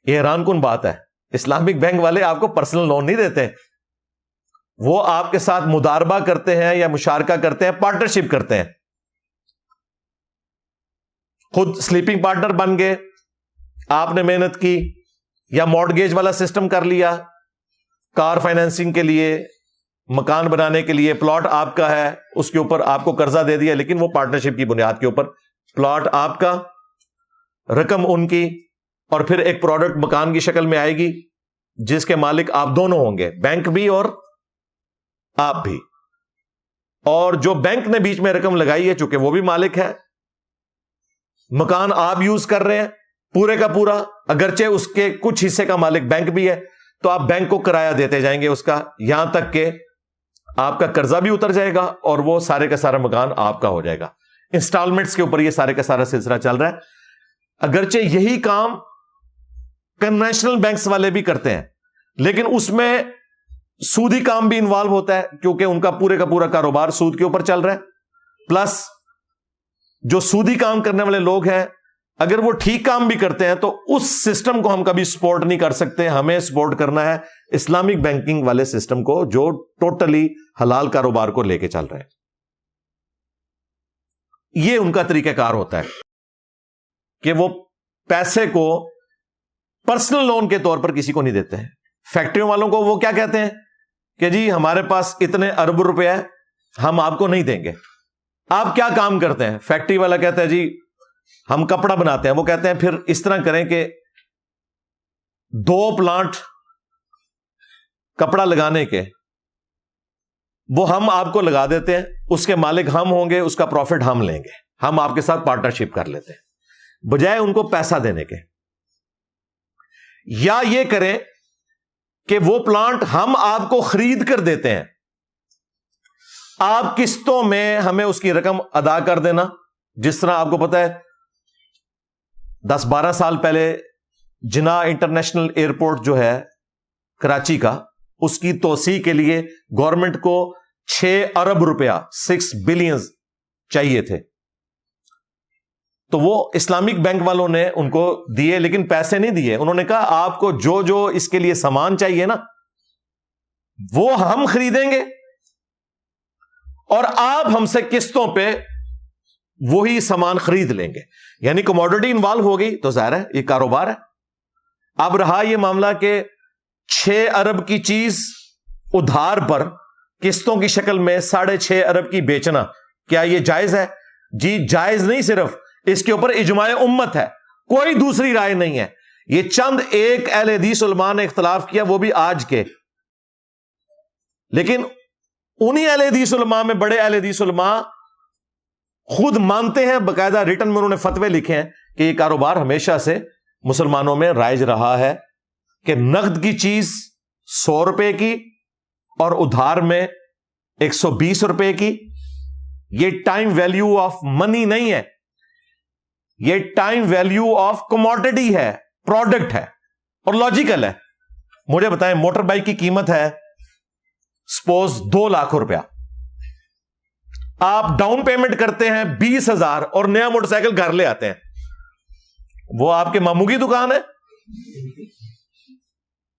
یہ حیران کن بات ہے. اسلامک بینک والے آپ کو پرسنل لون نہیں دیتے، وہ آپ کے ساتھ مداربہ کرتے ہیں یا مشارکہ کرتے ہیں، پارٹنرشپ کرتے ہیں. خود سلیپنگ پارٹنر بن گئے، آپ نے محنت کی، یا مارٹگیج والا سسٹم کر لیا، کار فائنینسنگ کے لیے، مکان بنانے کے لیے، پلاٹ آپ کا ہے اس کے اوپر آپ کو قرضہ دے دیا، لیکن وہ پارٹنرشپ کی بنیاد کے اوپر، پلاٹ آپ کا، رقم ان کی، اور پھر ایک پروڈکٹ مکان کی شکل میں آئے گی جس کے مالک آپ دونوں ہوں گے، بینک بھی اور آپ بھی. اور جو بینک نے بیچ میں رقم لگائی ہے چونکہ وہ بھی مالک ہے، مکان آپ یوز کر رہے ہیں پورے کا پورا، اگرچہ اس کے کچھ حصے کا مالک بینک بھی ہے، تو آپ بینک کو کرایہ دیتے جائیں گے اس کا، یہاں تک کہ آپ کا قرضہ بھی اتر جائے گا اور وہ سارے کا سارا مکان آپ کا ہو جائے گا. انسٹالمنٹس کے اوپر یہ سارے کا سارا سلسلہ چل رہا ہے. اگرچہ یہی کام کنونشنل بینکس والے بھی کرتے ہیں، لیکن اس میں سودی کام بھی انوالو ہوتا ہے کیونکہ ان کا پورے کا پورا کاروبار سود کے اوپر چل رہا ہے. پلس جو سودی کام کرنے والے لوگ ہیں اگر وہ ٹھیک کام بھی کرتے ہیں تو اس سسٹم کو ہم کبھی سپورٹ نہیں کر سکتے. ہمیں سپورٹ کرنا ہے اسلامک بینکنگ والے سسٹم کو جو ٹوٹلی حلال کاروبار کو لے کے چل رہے ہیں. یہ ان کا طریقہ کار ہوتا ہے کہ وہ پیسے کو پرسنل لون کے طور پر کسی کو نہیں دیتے ہیں. فیکٹریوں والوں کو وہ کیا کہتے ہیں کہ جی ہمارے پاس اتنے ارب روپے ہے، ہم آپ کو نہیں دیں گے. آپ کیا کام کرتے ہیں؟ فیکٹری والا کہتا ہے جی ہم کپڑا بناتے ہیں. وہ کہتے ہیں پھر اس طرح کریں کہ 2 پلانٹ کپڑا لگانے کے وہ ہم آپ کو لگا دیتے ہیں، اس کے مالک ہم ہوں گے، اس کا پروفٹ ہم لیں گے، ہم آپ کے ساتھ پارٹنرشپ کر لیتے ہیں، بجائے ان کو پیسہ دینے کے. یا یہ کریں کہ وہ پلانٹ ہم آپ کو خرید کر دیتے ہیں آپ قسطوں میں ہمیں اس کی رقم ادا کر دینا. جس طرح آپ کو پتا ہے 10-12 سال پہلے جناح انٹرنیشنل ایئرپورٹ جو ہے کراچی کا، اس کی توسیع کے لیے گورنمنٹ کو 6 ارب روپیہ 6 بلین چاہیے تھے، تو وہ اسلامک بینک والوں نے ان کو دیے، لیکن پیسے نہیں دیے. انہوں نے کہا آپ کو جو جو اس کے لیے سامان چاہیے نا وہ ہم خریدیں گے اور آپ ہم سے قسطوں پہ وہی سامان خرید لیں گے. یعنی کموڈٹی انوالو ہو گئی تو ظاہر ہے یہ کاروبار ہے. اب رہا یہ معاملہ کہ 6 ارب کی چیز ادھار پر قسطوں کی شکل میں 6.5 ارب کی بیچنا، کیا یہ جائز ہے؟ جی جائز نہیں، صرف اس کے اوپر اجماع امت ہے، کوئی دوسری رائے نہیں ہے. یہ چند ایک اہل حدیث علماء نے اختلاف کیا، وہ بھی آج کے، لیکن انہی اہل حدیث علماء میں بڑے اہل حدیث علماء خود مانتے ہیں، باقاعدہ ریٹن میں انہوں نے فتوے لکھے ہیں کہ یہ کاروبار ہمیشہ سے مسلمانوں میں رائج رہا ہے کہ نقد کی چیز 100 روپے کی اور ادھار میں 120 روپے کی. یہ ٹائم ویلیو آف منی نہیں ہے، یہ ٹائم ویلیو آف کموڈٹی ہے، پروڈکٹ ہے اور لاجیکل ہے. مجھے بتائیں موٹر بائک کی قیمت ہے سپوز 2 لاکھ روپیہ، آپ ڈاؤن پیمنٹ کرتے ہیں 20,000 اور نیا موٹر سائیکل گھر لے آتے ہیں، وہ آپ کے ماموں کی دکان ہے.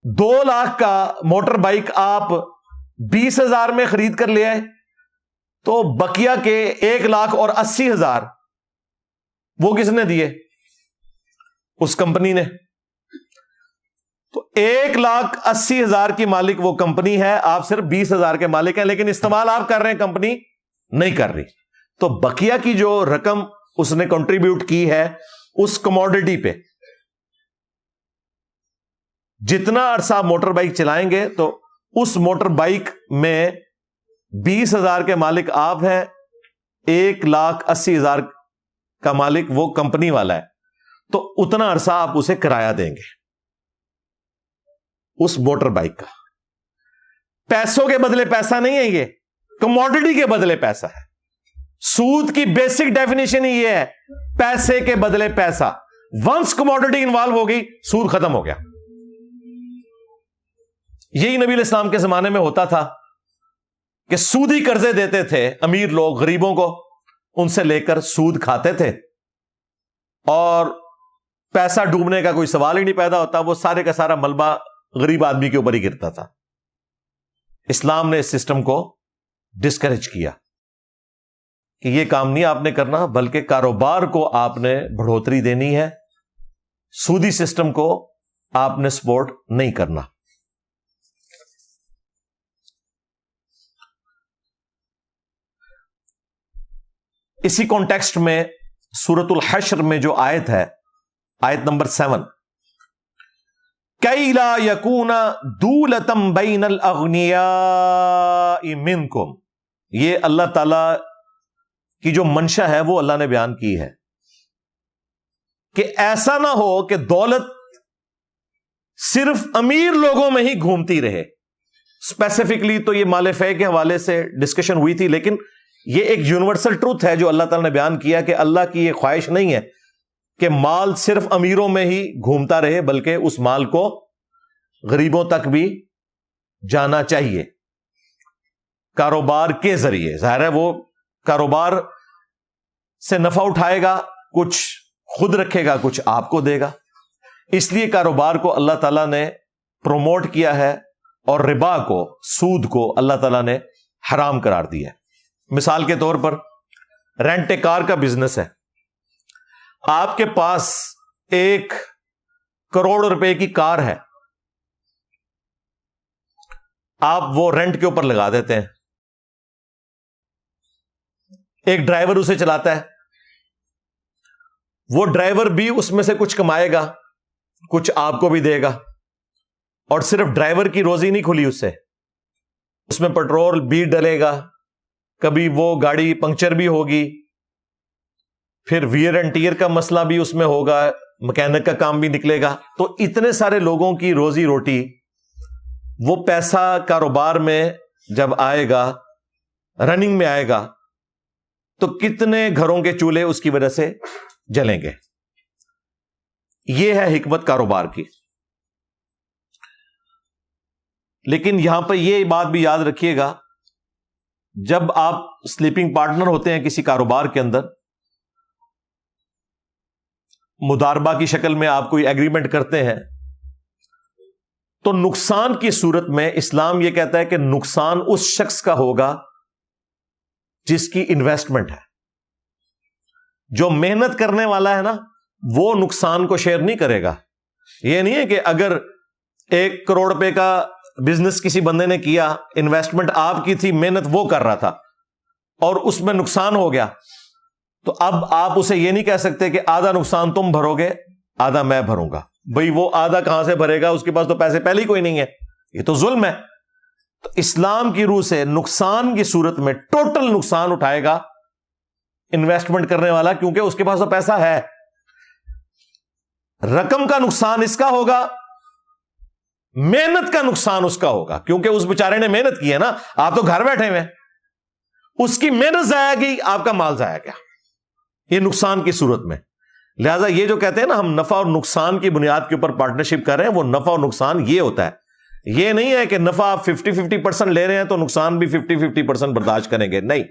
2 لاکھ کا موٹر بائک آپ 20,000 میں خرید کر لے آئے تو بقیہ کے 1,80,000 وہ کس نے دیے؟ اس کمپنی نے. تو 1,80,000 کی مالک وہ کمپنی ہے، آپ صرف 20,000 کے مالک ہیں، لیکن استعمال آپ کر رہے ہیں، کمپنی نہیں کر رہی. تو بقیہ کی جو رقم اس نے کنٹریبیوٹ کی ہے اس کموڈٹی پہ، جتنا عرصہ موٹر بائک چلائیں گے تو اس موٹر بائک میں 20,000 کے مالک آپ ہیں، 1,80,000 کا مالک وہ کمپنی والا ہے، تو اتنا عرصہ آپ اسے کرایہ دیں گے اس موٹر بائک کا. پیسوں کے بدلے پیسہ نہیں ہے، یہ کموڈٹی کے بدلے پیسہ ہے. سود کی بیسک ڈیفینیشن ہی یہ ہے، پیسے کے بدلے پیسہ. ونس کموڈٹی انوالو ہو گئی سود ختم ہو گیا. یہی نبی علیہ السلام کے زمانے میں ہوتا تھا کہ سودی قرضے دیتے تھے امیر لوگ غریبوں کو، ان سے لے کر سود کھاتے تھے اور پیسہ ڈوبنے کا کوئی سوال ہی نہیں پیدا ہوتا، وہ سارے کا سارا ملبہ غریب آدمی کے اوپر ہی گرتا تھا. اسلام نے اس سسٹم کو ڈسکریج کیا کہ یہ کام نہیں آپ نے کرنا، بلکہ کاروبار کو آپ نے بڑھوتری دینی ہے، سودی سسٹم کو آپ نے سپورٹ نہیں کرنا. اسی کانٹیکسٹ میں سورۃ الحشر میں جو آیت ہے، آیت نمبر 7، کَإْ لَا يَكُونَ دُولَةً بَيْنَ الْأَغْنِيَاءِ مِنْكُمْ، یہ اللہ تعالی کی جو منشا ہے وہ اللہ نے بیان کی ہے کہ ایسا نہ ہو کہ دولت صرف امیر لوگوں میں ہی گھومتی رہے. اسپیسیفکلی تو یہ مال فے کے حوالے سے ڈسکشن ہوئی تھی، لیکن یہ ایک یونیورسل ٹروتھ ہے جو اللہ تعالی نے بیان کیا کہ اللہ کی یہ خواہش نہیں ہے کہ مال صرف امیروں میں ہی گھومتا رہے، بلکہ اس مال کو غریبوں تک بھی جانا چاہیے کاروبار کے ذریعے. ظاہر ہے وہ کاروبار سے نفع اٹھائے گا، کچھ خود رکھے گا، کچھ آپ کو دے گا. اس لیے کاروبار کو اللہ تعالیٰ نے پروموٹ کیا ہے اور ربا کو، سود کو اللہ تعالیٰ نے حرام قرار دیا ہے. مثال کے طور پر رینٹ اے کار کا بزنس ہے، آپ کے پاس 1 کروڑ روپے کی کار ہے، آپ وہ رینٹ کے اوپر لگا دیتے ہیں، ایک ڈرائیور اسے چلاتا ہے، وہ ڈرائیور بھی اس میں سے کچھ کمائے گا، کچھ آپ کو بھی دے گا، اور صرف ڈرائیور کی روزی نہیں کھلی اس سے، اس میں پیٹرول بھی ڈلے گا، کبھی وہ گاڑی پنکچر بھی ہوگی، پھر ویئر اینڈ ٹیئر کا مسئلہ بھی اس میں ہوگا، مکینک کا کام بھی نکلے گا. تو اتنے سارے لوگوں کی روزی روٹی، وہ پیسہ کاروبار میں جب آئے گا رننگ میں آئے گا تو کتنے گھروں کے چولہے اس کی وجہ سے جلیں گے. یہ ہے حکمت کاروبار کی. لیکن یہاں پہ یہ بات بھی یاد رکھیے گا، جب آپ سلیپنگ پارٹنر ہوتے ہیں کسی کاروبار کے اندر، مداربہ کی شکل میں آپ کوئی ایگریمنٹ کرتے ہیں، تو نقصان کی صورت میں اسلام یہ کہتا ہے کہ نقصان اس شخص کا ہوگا جس کی انویسٹمنٹ ہے. جو محنت کرنے والا ہے نا، وہ نقصان کو شیئر نہیں کرے گا. یہ نہیں ہے کہ اگر 1 کروڑ روپے کا بزنس کسی بندے نے کیا، انویسٹمنٹ آپ کی تھی، محنت وہ کر رہا تھا، اور اس میں نقصان ہو گیا، تو اب آپ اسے یہ نہیں کہہ سکتے کہ آدھا نقصان تم بھرو گے آدھا میں بھروں گا. بھئی وہ آدھا کہاں سے بھرے گا؟ اس کے پاس تو پیسے پہلے ہی کوئی نہیں ہے. یہ تو ظلم ہے. تو اسلام کی روح سے نقصان کی صورت میں ٹوٹل نقصان اٹھائے گا انویسٹمنٹ کرنے والا، کیونکہ اس کے پاس تو پیسہ ہے. رقم کا نقصان اس کا ہوگا، محنت کا نقصان اس کا ہوگا، کیونکہ اس بیچارے نے محنت کی ہے نا. آپ تو گھر بیٹھے ہوئے، اس کی محنت ضائع گئی، آپ کا مال ضائع گیا. یہ نقصان کی صورت میں. لہذا یہ جو کہتے ہیں نا ہم نفع اور نقصان کی بنیاد کے اوپر پارٹنرشپ کر رہے ہیں، وہ نفع اور نقصان یہ ہوتا ہے. یہ نہیں ہے کہ نفع آپ 50-50% لے رہے ہیں تو نقصان بھی 50-50% برداشت کریں گے. نہیں،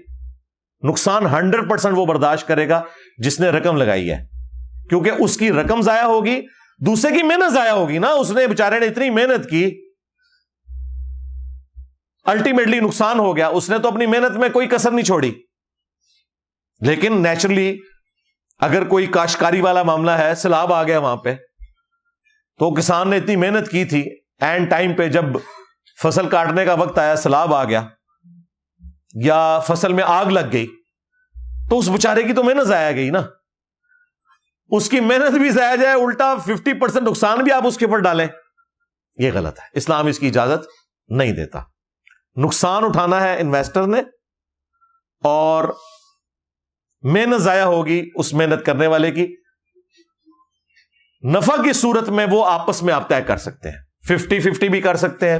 نقصان 100% وہ برداشت کرے گا جس نے رقم لگائی ہے، کیونکہ اس کی رقم ضائع ہوگی، دوسرے کی محنت ضائع ہوگی نا. اس نے بیچارے نے اتنی محنت کی، الٹیمیٹلی نقصان ہو گیا. اس نے تو اپنی محنت میں کوئی کسر نہیں چھوڑی. لیکن نیچرلی اگر کوئی کاشتکاری والا معاملہ ہے، سیلاب آ گیا وہاں پہ، تو کسان نے اتنی محنت کی تھی، اینڈ ٹائم پہ جب فصل کاٹنے کا وقت آیا سیلاب آ گیا یا فصل میں آگ لگ گئی، تو اس بیچارے کی تو محنت ضائع گئی نا. اس کی محنت بھی ضائع جائے، الٹا 50% نقصان بھی آپ اس کے اوپر ڈالیں، یہ غلط ہے. اسلام اس کی اجازت نہیں دیتا. نقصان اٹھانا ہے انویسٹر نے، اور محنت ضائع ہوگی اس محنت کرنے والے کی. نفع کی صورت میں وہ آپس میں آپ طے کر سکتے ہیں. 50-50 بھی کر سکتے ہیں،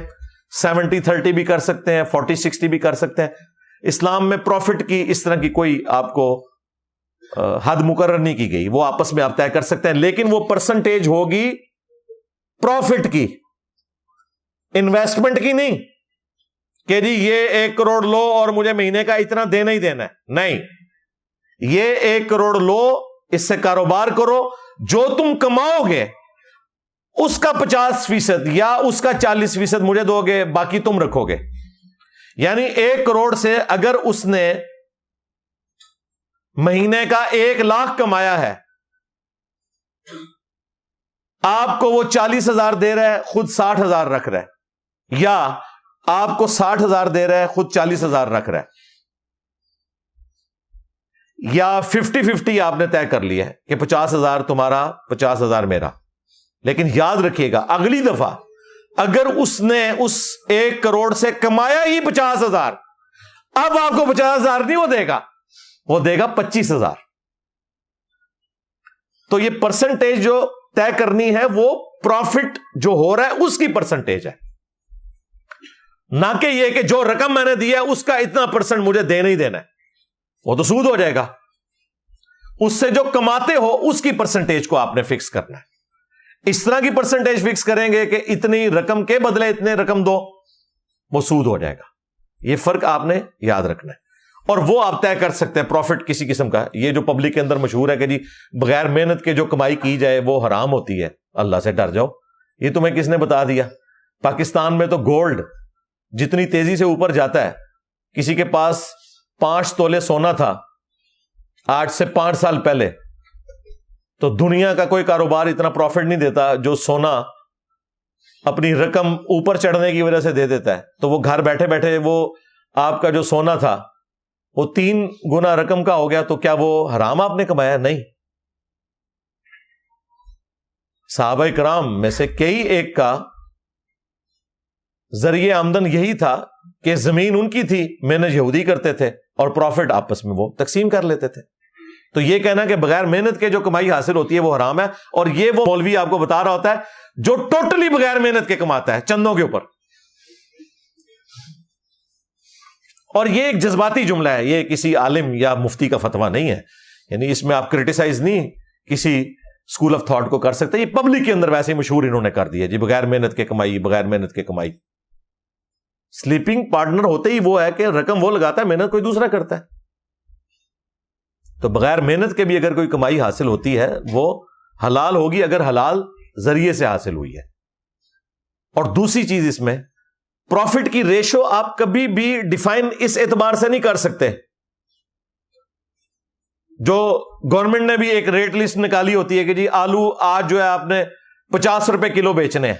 70-30 بھی کر سکتے ہیں، 40-60 بھی کر سکتے ہیں. اسلام میں پروفٹ کی اس طرح کی کوئی آپ کو حد مقرر نہیں کی گئی. وہ آپس میں آپ طے کر سکتے ہیں، لیکن وہ پرسنٹیج ہوگی پروفٹ کی، انویسٹمنٹ کی نہیں کہ جی یہ 1 کروڑ لو اور مجھے مہینے کا اتنا دینا ہی دینا ہے. نہیں، یہ 1 کروڑ لو، اس سے کاروبار کرو، جو تم کماؤ گے اس کا 50% یا اس کا 40% مجھے دو گے، باقی تم رکھو گے. یعنی 1 کروڑ سے اگر اس نے مہینے کا 1 لاکھ کمایا ہے، آپ کو وہ 40,000 دے رہا ہے، خود 60,000 رکھ رہا ہے، یا آپ کو 60,000 دے رہا ہے، خود 40,000 رکھ رہا ہے، یا 50-50 آپ نے طے کر لیا ہے کہ 50,000 تمہارا 50,000 میرا. لیکن یاد رکھیے گا اگلی دفعہ اگر اس نے اس 1 کروڑ سے کمایا ہی 50,000، اب آپ کو 50,000 نہیں وہ دے گا، وہ دے گا 25,000. تو یہ پرسنٹیج جو طے کرنی ہے وہ پروفٹ جو ہو رہا ہے اس کی پرسنٹیج ہے، نہ کہ یہ کہ جو رقم میں نے دی ہے اس کا اتنا % مجھے دینا ہی دینا ہے. وہ تو سود ہو جائے گا. اس سے جو کماتے ہو اس کی پرسنٹیج کو آپ نے فکس کرنا ہے. اس طرح کی پرسنٹیج فکس کریں گے کہ اتنی رقم کے بدلے اتنے رقم دو، وہ سود ہو جائے گا. یہ فرق آپ نے یاد رکھنا ہے. اور وہ آپ طے کر سکتے ہیں پروفٹ کسی قسم کا. یہ جو پبلک کے اندر مشہور ہے کہ جی بغیر محنت کے جو کمائی کی جائے وہ حرام ہوتی ہے، اللہ سے ڈر جاؤ. یہ تمہیں کس نے بتا دیا؟ پاکستان میں تو گولڈ جتنی تیزی سے اوپر جاتا ہے، کسی کے پاس 5 تولے سونا تھا آج سے 5 سال پہلے، تو دنیا کا کوئی کاروبار اتنا پروفٹ نہیں دیتا جو سونا اپنی رقم اوپر چڑھنے کی وجہ سے دے دیتا ہے. تو وہ گھر بیٹھے بیٹھے وہ آپ کا جو سونا تھا وہ 3 گنا رقم کا ہو گیا، تو کیا وہ حرام آپ نے کمایا؟ نہیں. صحابہ کرام میں سے کئی ایک کا ذریعہ آمدن یہی تھا کہ زمین ان کی تھی، محنت یہودی کرتے تھے، اور پروفٹ آپس میں وہ تقسیم کر لیتے تھے. تو یہ کہنا کہ بغیر محنت کے جو کمائی حاصل ہوتی ہے وہ حرام ہے، اور یہ وہ مولوی آپ کو بتا رہا ہوتا ہے جو ٹوٹلی بغیر محنت کے کماتا ہے چندوں کے اوپر. اور یہ ایک جذباتی جملہ ہے, یہ کسی عالم یا مفتی کا فتویٰ نہیں ہے, یعنی اس میں آپ کرٹیسائز نہیں کسی اسکول آف تھاٹ کو کر سکتے. یہ پبلک کے اندر ویسے ہی مشہور انہوں نے کر دیا جی, بغیر محنت کے کمائی, بغیر محنت کے کمائی. سلیپنگ پارٹنر ہوتے ہی وہ ہے کہ رقم وہ لگاتا ہے, محنت کوئی دوسرا کرتا ہے. تو بغیر محنت کے بھی اگر کوئی کمائی حاصل ہوتی ہے وہ حلال ہوگی, اگر حلال ذریعے سے حاصل ہوئی ہے. اور دوسری چیز اس میں پروفٹ کی ریشو آپ کبھی بھی ڈیفائن اس اعتبار سے نہیں کر سکتے. جو گورنمنٹ نے بھی ایک ریٹ لسٹ نکالی ہوتی ہے کہ جی آلو آج جو ہے آپ نے 50 روپے کلو بیچنے ہیں,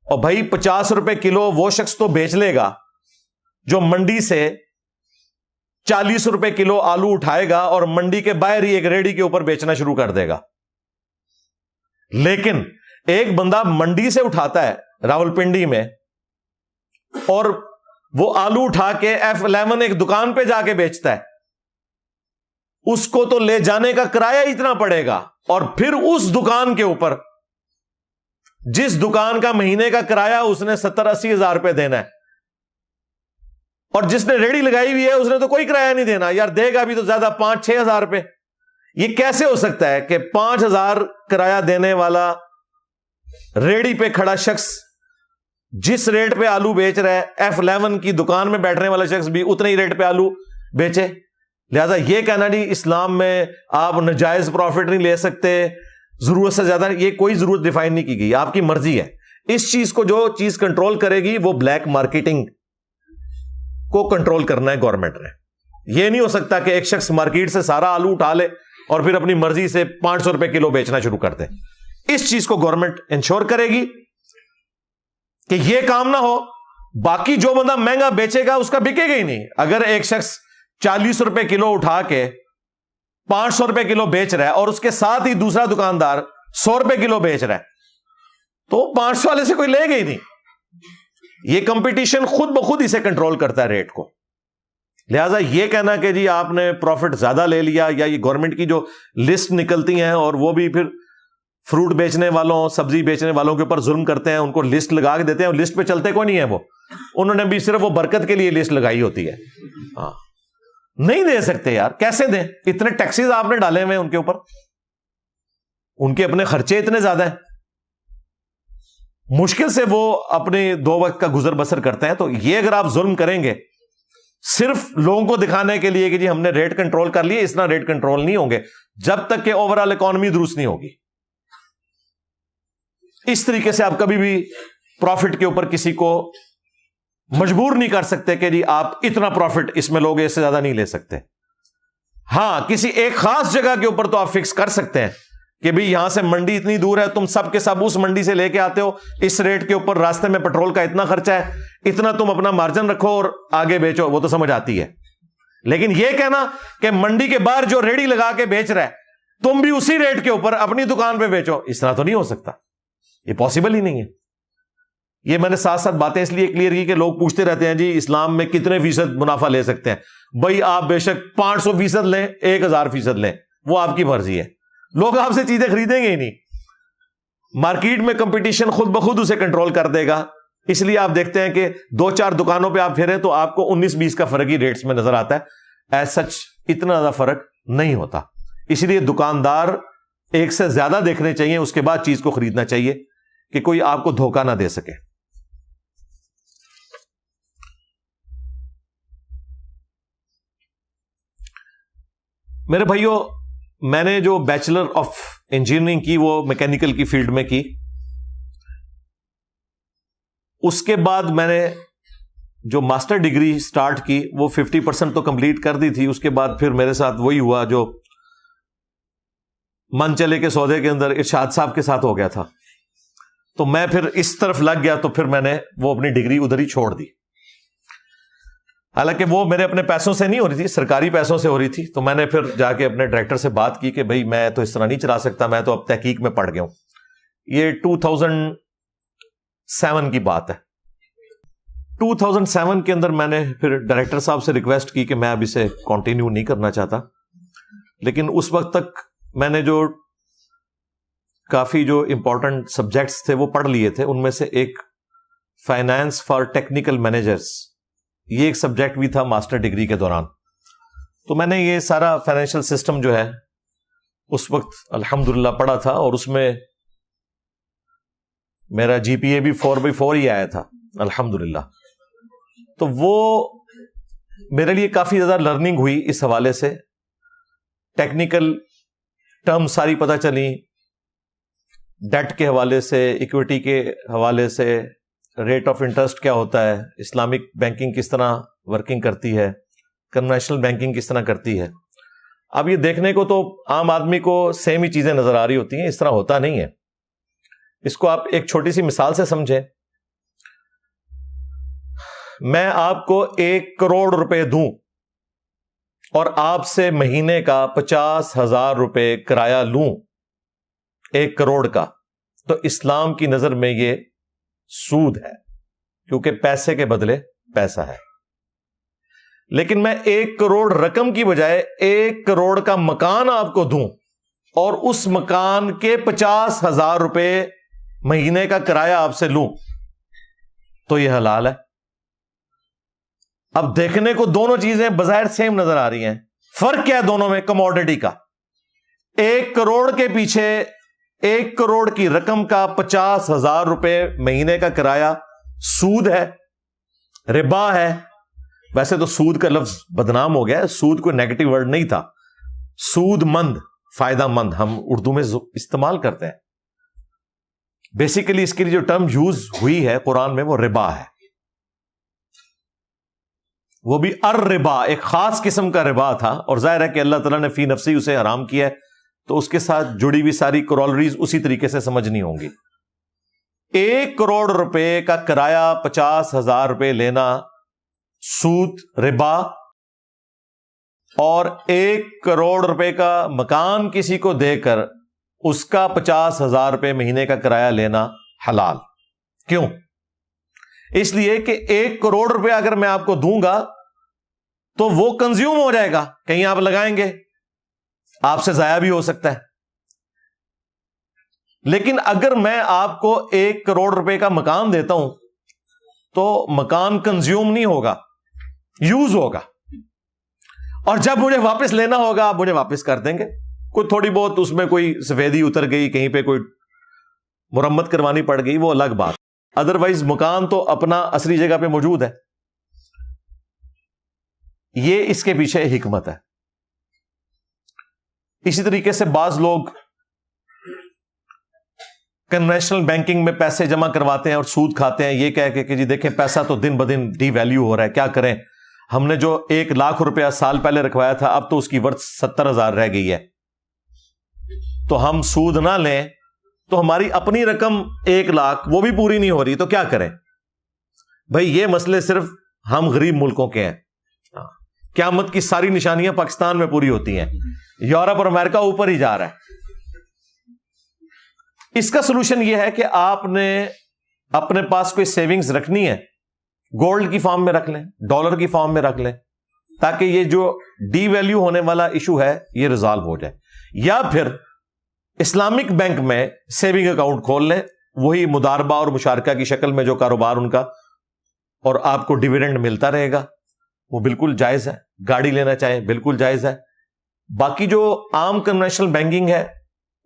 اور بھائی 50 روپے کلو وہ شخص تو بیچ لے گا جو منڈی سے 40 روپے کلو آلو اٹھائے گا اور منڈی کے باہر ہی ایک ریڑھی کے اوپر بیچنا شروع کر دے گا. لیکن ایک بندہ منڈی سے اٹھاتا ہے راولپنڈی میں, اور وہ آلو اٹھا کے F11 ایک دکان پہ جا کے بیچتا ہے, اس کو تو لے جانے کا کرایہ اتنا پڑے گا, اور پھر اس دکان کے اوپر جس دکان کا مہینے کا کرایہ اس نے 70-80 ہزار روپے دینا ہے, اور جس نے ریڑھی لگائی ہوئی ہے اس نے تو کوئی کرایہ نہیں دینا, یار دے گا بھی تو زیادہ 5-6 ہزار روپے. یہ کیسے ہو سکتا ہے کہ 5 ہزار کرایہ دینے والا ریڑھی پہ کھڑا شخص جس ریٹ پہ آلو بیچ رہا ہے F11 کی دکان میں بیٹھنے والا شخص بھی اتنے ہی ریٹ پہ آلو بیچے؟ لہذا یہ کہنا جی اسلام میں آپ ناجائز پروفٹ نہیں لے سکتے, ضرورت سے زیادہ, یہ کوئی ضرورت ڈیفائن نہیں کی گئی, آپ کی مرضی ہے. اس چیز کو جو چیز کنٹرول کرے گی وہ بلیک مارکیٹنگ کو کنٹرول کرنا ہے گورنمنٹ نے. یہ نہیں ہو سکتا کہ ایک شخص مارکیٹ سے سارا آلو اٹھا لے اور پھر اپنی مرضی سے 500 روپے کلو بیچنا شروع کر دے. اس چیز کو گورنمنٹ انشور کرے گی کہ یہ کام نہ ہو. باقی جو بندہ مہنگا بیچے گا اس کا بکے گا ہی نہیں. اگر ایک شخص 40 روپے کلو اٹھا کے 500 روپے کلو بیچ رہا ہے اور اس کے ساتھ ہی دوسرا دکاندار 100 روپے کلو بیچ رہا ہے, تو 500 والے سے کوئی لے گا ہی نہیں. یہ کمپٹیشن خود بخود اسے کنٹرول کرتا ہے ریٹ کو. لہذا یہ کہنا کہ جی آپ نے پروفٹ زیادہ لے لیا, یا یہ گورنمنٹ کی جو لسٹ نکلتی ہیں اور وہ بھی پھر فروٹ بیچنے والوں, سبزی بیچنے والوں کے اوپر ظلم کرتے ہیں, ان کو لسٹ لگا کے دیتے ہیں, اور لسٹ پہ چلتے کوئی نہیں ہے. وہ انہوں نے بھی صرف وہ برکت کے لیے لسٹ لگائی ہوتی ہے. ہاں نہیں دے سکتے یار, کیسے دیں؟ اتنے ٹیکسز آپ نے ڈالے ہوئے ان کے اوپر, ان کے اپنے خرچے اتنے زیادہ ہیں, مشکل سے وہ اپنے 2 وقت کا گزر بسر کرتے ہیں. تو یہ اگر آپ ظلم کریں گے صرف لوگوں کو دکھانے کے لیے کہ جی ہم نے ریٹ کنٹرول کر لیے, اس طرح ریٹ کنٹرول نہیں ہوں گے جب تک کہ اوور آل اکانومی درست نہیں ہوگی. اس طریقے سے آپ کبھی بھی پروفٹ کے اوپر کسی کو مجبور نہیں کر سکتے کہ جی آپ اتنا پروفٹ اس میں لوگے, اس سے زیادہ نہیں لے سکتے. ہاں کسی ایک خاص جگہ کے اوپر تو آپ فکس کر سکتے ہیں کہ بھئی یہاں سے منڈی اتنی دور ہے, تم سب کے سب اس منڈی سے لے کے آتے ہو, اس ریٹ کے اوپر راستے میں پیٹرول کا اتنا خرچہ ہے, اتنا تم اپنا مارجن رکھو اور آگے بیچو, وہ تو سمجھ آتی ہے. لیکن یہ کہنا کہ منڈی کے باہر جو ریڑھی لگا کے بیچ رہا ہے تم بھی اسی ریٹ کے اوپر اپنی دکان پہ بیچو, اس طرح تو نہیں ہو سکتا, یہ پاسبل ہی نہیں ہے. یہ میں نے ساتھ ساتھ باتیں اس لیے کلیئر کی کہ لوگ پوچھتے رہتے ہیں جی اسلام میں کتنے فیصد منافع لے سکتے ہیں. بھائی آپ بے شک 500% لیں, 1000% لیں, وہ آپ کی مرضی ہے, لوگ آپ سے چیزیں خریدیں گے ہی نہیں. مارکیٹ میں کمپٹیشن خود بخود اسے کنٹرول کر دے گا. اس لیے آپ دیکھتے ہیں کہ 2-4 دکانوں پہ آپ پھریں تو آپ کو 19-20 کا فرق ہی ریٹس میں نظر آتا ہے. ایز سچ اتنا زیادہ فرق نہیں ہوتا. اس لیے دکاندار ایک سے زیادہ دیکھنے چاہیے, اس کے بعد چیز کو خریدنا چاہیے کہ کوئی آپ کو دھوکہ نہ دے سکے. میرے بھائیوں, میں نے جو بیچلر آف انجینئرنگ کی وہ میکینیکل کی فیلڈ میں کی. اس کے بعد میں نے جو ماسٹر ڈگری سٹارٹ کی وہ 50% تو کمپلیٹ کر دی تھی. اس کے بعد پھر میرے ساتھ وہی ہوا جو من چلے کے سودے کے اندر ارشاد صاحب کے ساتھ ہو گیا تھا. تو میں پھر اس طرف لگ گیا, تو پھر میں نے وہ اپنی ڈگری ادھر ہی چھوڑ دی. حالانکہ وہ میرے اپنے پیسوں سے نہیں ہو رہی تھی, سرکاری پیسوں سے ہو رہی تھی. تو میں نے پھر جا کے اپنے ڈائریکٹر سے بات کی کہ بھائی میں تو اس طرح نہیں چلا سکتا, میں تو اب تحقیق میں پڑ گیا ہوں. یہ 2007 کی بات ہے. 2007 کے اندر میں نے پھر ڈائریکٹر صاحب سے ریکویسٹ کی کہ میں اب اسے کنٹینیو نہیں کرنا چاہتا. لیکن اس وقت تک میں نے جو کافی جو امپورٹنٹ سبجیکٹس تھے وہ پڑھ لیے تھے. ان میں سے ایک فائنانس فار ٹیکنیکل مینیجرز, یہ ایک سبجیکٹ بھی تھا ماسٹر ڈگری کے دوران. تو میں نے یہ سارا فائنینشیل سسٹم جو ہے اس وقت الحمدللہ پڑھا تھا, اور اس میں میرا جی پی اے بھی 4/4 ہی آیا تھا الحمدللہ. تو وہ میرے لیے کافی زیادہ لرننگ ہوئی اس حوالے سے. ٹیکنیکل ٹرم ساری پتہ چلی, ڈیٹ کے حوالے سے, ایکویٹی کے حوالے سے, ریٹ آف انٹرسٹ کیا ہوتا ہے, اسلامک بینکنگ کس طرح ورکنگ کرتی ہے, کنونشنل بینکنگ کس طرح کرتی ہے. اب یہ دیکھنے کو تو عام آدمی کو سیم ہی چیزیں نظر آ رہی ہوتی ہیں, اس طرح ہوتا نہیں ہے. اس کو آپ ایک چھوٹی سی مثال سے سمجھیں. میں آپ کو 1 کروڑ روپے دوں اور آپ سے مہینے کا 50,000 روپے کرایہ لوں 1 کروڑ کا, تو اسلام کی نظر میں یہ سود ہے, کیونکہ پیسے کے بدلے پیسہ ہے. لیکن میں 1 کروڑ رقم کی بجائے 1 کروڑ کا مکان آپ کو دوں اور اس مکان کے 50,000 روپے مہینے کا کرایہ آپ سے لوں, تو یہ حلال ہے. اب دیکھنے کو دونوں چیزیں بظاہر سیم نظر آ رہی ہیں, فرق کیا ہے دونوں میں؟ کموڈٹی کا. 1 کروڑ کے پیچھے 1 کروڑ کی رقم کا 50,000 روپے مہینے کا کرایہ سود ہے, ربا ہے. ویسے تو سود کا لفظ بدنام ہو گیا, سود کوئی نیگیٹو ورڈ نہیں تھا. سود مند, فائدہ مند ہم اردو میں استعمال کرتے ہیں. بیسیکلی اس کے لیے جو ٹرم یوز ہوئی ہے قرآن میں وہ ربا ہے, وہ بھی الربا, ایک خاص قسم کا ربا تھا. اور ظاہر ہے کہ اللہ تعالیٰ نے فی نفسی اسے حرام کیا ہے, تو اس کے ساتھ جڑی ہوئی ساری کورولریز اسی طریقے سے سمجھنی ہوں گی. 1 کروڑ روپے کا کرایہ 50,000 روپے لینا سود, ربا, اور 1 کروڑ روپے کا مکان کسی کو دے کر اس کا 50,000 روپے مہینے کا کرایہ لینا حلال. کیوں؟ اس لیے کہ 1 کروڑ روپے اگر میں آپ کو دوں گا تو وہ کنزیوم ہو جائے گا, کہیں آپ لگائیں گے, آپ سے ضائع بھی ہو سکتا ہے. لیکن اگر میں آپ کو 1 کروڑ روپے کا مکان دیتا ہوں تو مکان کنزیوم نہیں ہوگا, یوز ہوگا, اور جب مجھے واپس لینا ہوگا آپ مجھے واپس کر دیں گے. کوئی تھوڑی بہت اس میں کوئی سفیدی اتر گئی, کہیں پہ کوئی مرمت کروانی پڑ گئی, وہ الگ بات. ادروائز مکان تو اپنا اصلی جگہ پہ موجود ہے. یہ اس کے پیچھے حکمت ہے. اسی طریقے سے بعض لوگ کنونشنل بینکنگ میں پیسے جمع کرواتے ہیں اور سود کھاتے ہیں, یہ کہہ کے کہ جی دیکھیں پیسہ تو دن بدن ڈی ویلیو ہو رہا ہے, کیا کریں, ہم نے جو 1 لاکھ روپیہ سال پہلے رکھوایا تھا اب تو اس کی ورث 70,000 رہ گئی ہے, تو ہم سود نہ لیں تو ہماری اپنی رقم 1 لاکھ وہ بھی پوری نہیں ہو رہی, تو کیا کریں؟ بھائی یہ مسئلے صرف ہم غریب ملکوں کے ہیں. قیامت کی ساری نشانیاں پاکستان میں پوری ہوتی ہیں, یورپ اور امریکہ اوپر ہی جا رہا ہے. اس کا سلوشن یہ ہے کہ آپ نے اپنے پاس کوئی سیونگز رکھنی ہے, گولڈ کی فارم میں رکھ لیں, ڈالر کی فارم میں رکھ لیں, تاکہ یہ جو ڈی ویلیو ہونے والا ایشو ہے یہ ریزالو ہو جائے. یا پھر اسلامک بینک میں سیونگ اکاؤنٹ کھول لیں, وہی مداربہ اور مشارکہ کی شکل میں جو کاروبار ان کا, اور آپ کو ڈیویڈنڈ ملتا رہے گا, وہ بالکل جائز ہے. گاڑی لینا چاہیں بالکل جائز ہے. باقی جو عام کنونشنل بینکنگ ہے